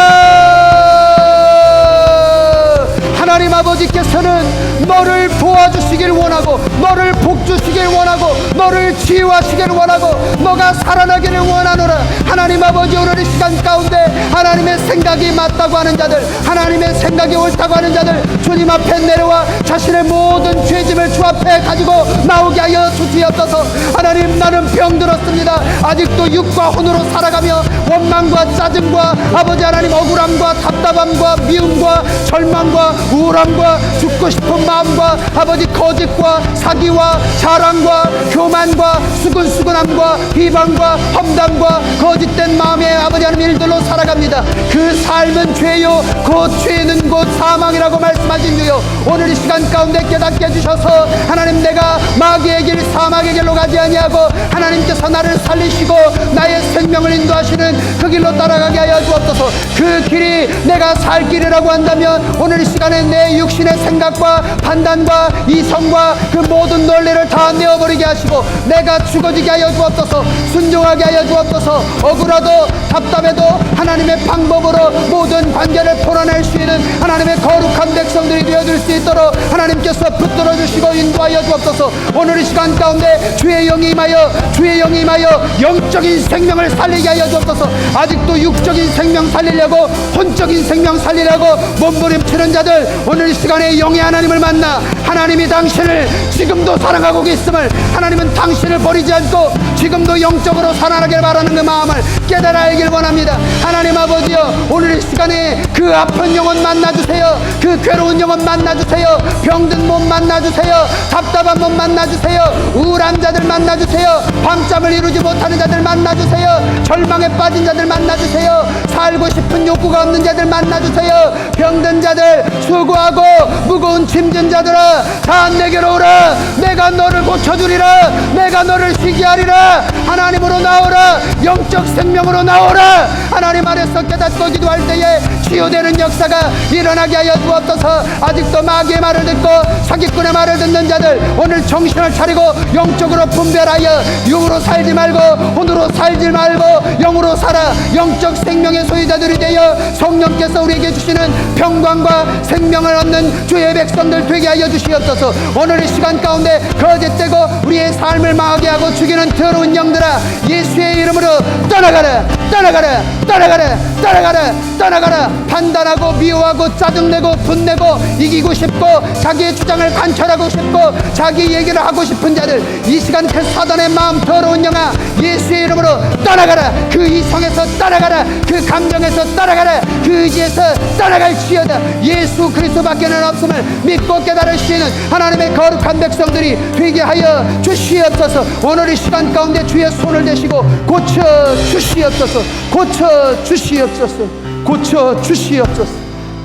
하나님 아버지께서는 너를 도와주시길 원하고, 너를 복주시길 원하고, 너를 치유하시길 원하고, 너가 살아나기를 원하노라. 하나님 아버지, 오늘 이 시간 가운데 하나님의 생각이 맞다고 하는 자들, 하나님의 생각이 옳다고 하는 자들 주님 앞에 내려와 자신의 모든 죄짐을 주 앞에 가지고 나오게 하여 주시옵소서. 하나님, 나는 병들었습니다. 아직도 육과 혼으로 살아가며 원망과 짜증과 아버지 하나님 억울함과 답답함과 미움과 절망과 우울함과 죽고 싶은 마음과 아버지 거짓과 사기와 자랑과 교만과 수근수근함과 비방과 험담과 거짓된 마음의 아버지 하나님 일들로 살아갑니다. 그 삶은 죄요 곧 죄는 곧 사망이라고 말씀하신 주요, 오늘 이 시간 가운데 깨닫게 해주셔서 하나님, 내가 마귀의 길 사망의 길로 가지 아니하고 하나님께서 나를 살리시고 나의 생명을 인도하시는 그 길로 따라가게 하여 주옵소서. 그 길이 내가 살 길이라고 한다면 오늘 이 시간에 내 육신의 생각과 판단과 이성과 그 모든 논리를 다 내어버리게 하시고 내가 죽어지게 하여 주옵소서. 순종하게 하여 주옵소서. 억울하도 답답해도 하나님의 방법으로 모든 관계를 풀어낼 수 있는 하나님의 거룩한 백성들이 되어줄 수 있도록 하나님께서 붙들어 주시고 인도하여 주옵소서. 오늘 이 시간 가운데 주의 영이 임하여, 주의 영이 임하여 영적인 생명을 살리게 하여 주옵소서. 아직도 육적인 생명 살리려고, 혼적인 생명 살리려고 몸부림치는 자들, 오늘 이 시간에 영의 하나님을 만나 하나님이 당신을 지금도 사랑하고 계심을, 하나님은 당신을 버리지 않고 지금도 영적으로 살아나길 바라는 그 마음을 깨달아 알길 원합니다. 하나님 아버지여, 오늘 이 시간에 그 아픈 영혼 만나주세요. 그 괴로운 영혼 만나주세요. 병든 몸 만나주세요. 답답한 몸 만나주세요. 우울한 자들 만나주세요. 밤잠을 이루지 못하는 자들 만나주세요. 절망에 빠진 자들 만나주세요. 살고 싶은 욕구가 없는 자들 만나주세요. 병든 자들, 수고하고 무거운 짐진 자들아, 다 내게로 오라. 내가 너를 고쳐주리라. 내가 너를 쉬게 하리라. 하나님으로 나오라. 영적 생명으로 나오라. 하나님 안에서 깨닫고 기도할 때에 치유되는 역사가 일어나게 하여 주옵소서. 아직도 마귀의 말을 듣고 사기꾼의 말을 듣는 자들, 오늘 정신을 차리고 영적으로 분별하여 육으로 살지 말고 혼으로 살지 말고 영으로 살아 영적 생명의 소유자들이 되어 성령께서 우리에게 주시는 평강과 생명을 얻는 주의 백성들 되게 하여 주시옵소서. 오늘 이 시간 가운데 거짓되고 우리의 삶을 망하게 하고 죽이는 더러운 영들아, 예수의 이름으로 떠나가라. 떠나가라. 떠나가라. 떠나가라. 떠나가라. 판단하고 미워하고 짜증내고 분내고 이기고 싶고 자기의 주장을 관철하고 싶고 자기 얘기를 하고 싶은 자들, 이 시간 그 사단의 마음 더러운 영아, 예수의 이름으로 떠나가라. 그 이성에서 떠나가라. 그 감정에서 떠나가라. 그 의지에서 떠나갈지어다. 예수 그리스도밖에는 없음을 믿고 깨달을 수 있는 하나님의 거룩한 백성들이 되게 하여 주시옵소서. 오늘 이 시간 가운데 주의 손을 대시고 고쳐 주시옵소서. 고쳐 주시옵소서. 고쳐 주시옵소서.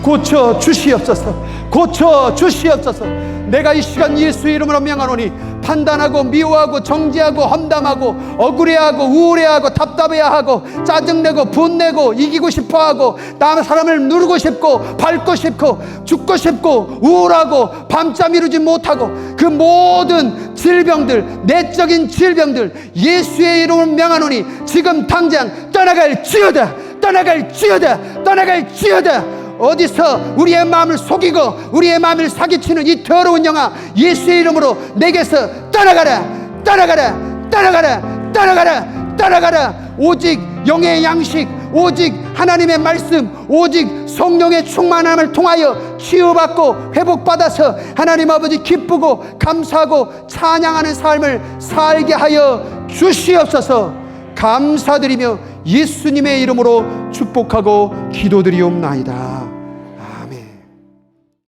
고쳐 주시옵소서. 고쳐 주시옵소서. 내가 이 시간 예수의 이름으로 명하노니 판단하고 미워하고 정죄하고 험담하고 억울해하고 우울해하고 답답해하고 짜증내고 분내고 이기고 싶어하고 다른 사람을 누르고 싶고 밟고 싶고 죽고 싶고 우울하고 밤잠 이루지 못하고 그 모든 질병들, 내적인 질병들 예수의 이름으로 명하노니 지금 당장 떠나갈지어다. 떠나갈지어다. 떠나갈지어다. 어디서 우리의 마음을 속이고 우리의 마음을 사기치는 이 더러운 영아, 예수의 이름으로 내게서 떠나가라. 떠나가라. 떠나가라. 떠나가라. 떠나가라. 오직 영의 양식, 오직 하나님의 말씀, 오직 성령의 충만함을 통하여 치유받고 회복받아서 하나님 아버지 기쁘고 감사하고 찬양하는 삶을 살게 하여 주시옵소서. 감사드리며 예수님의 이름으로 축복하고 기도드리옵나이다.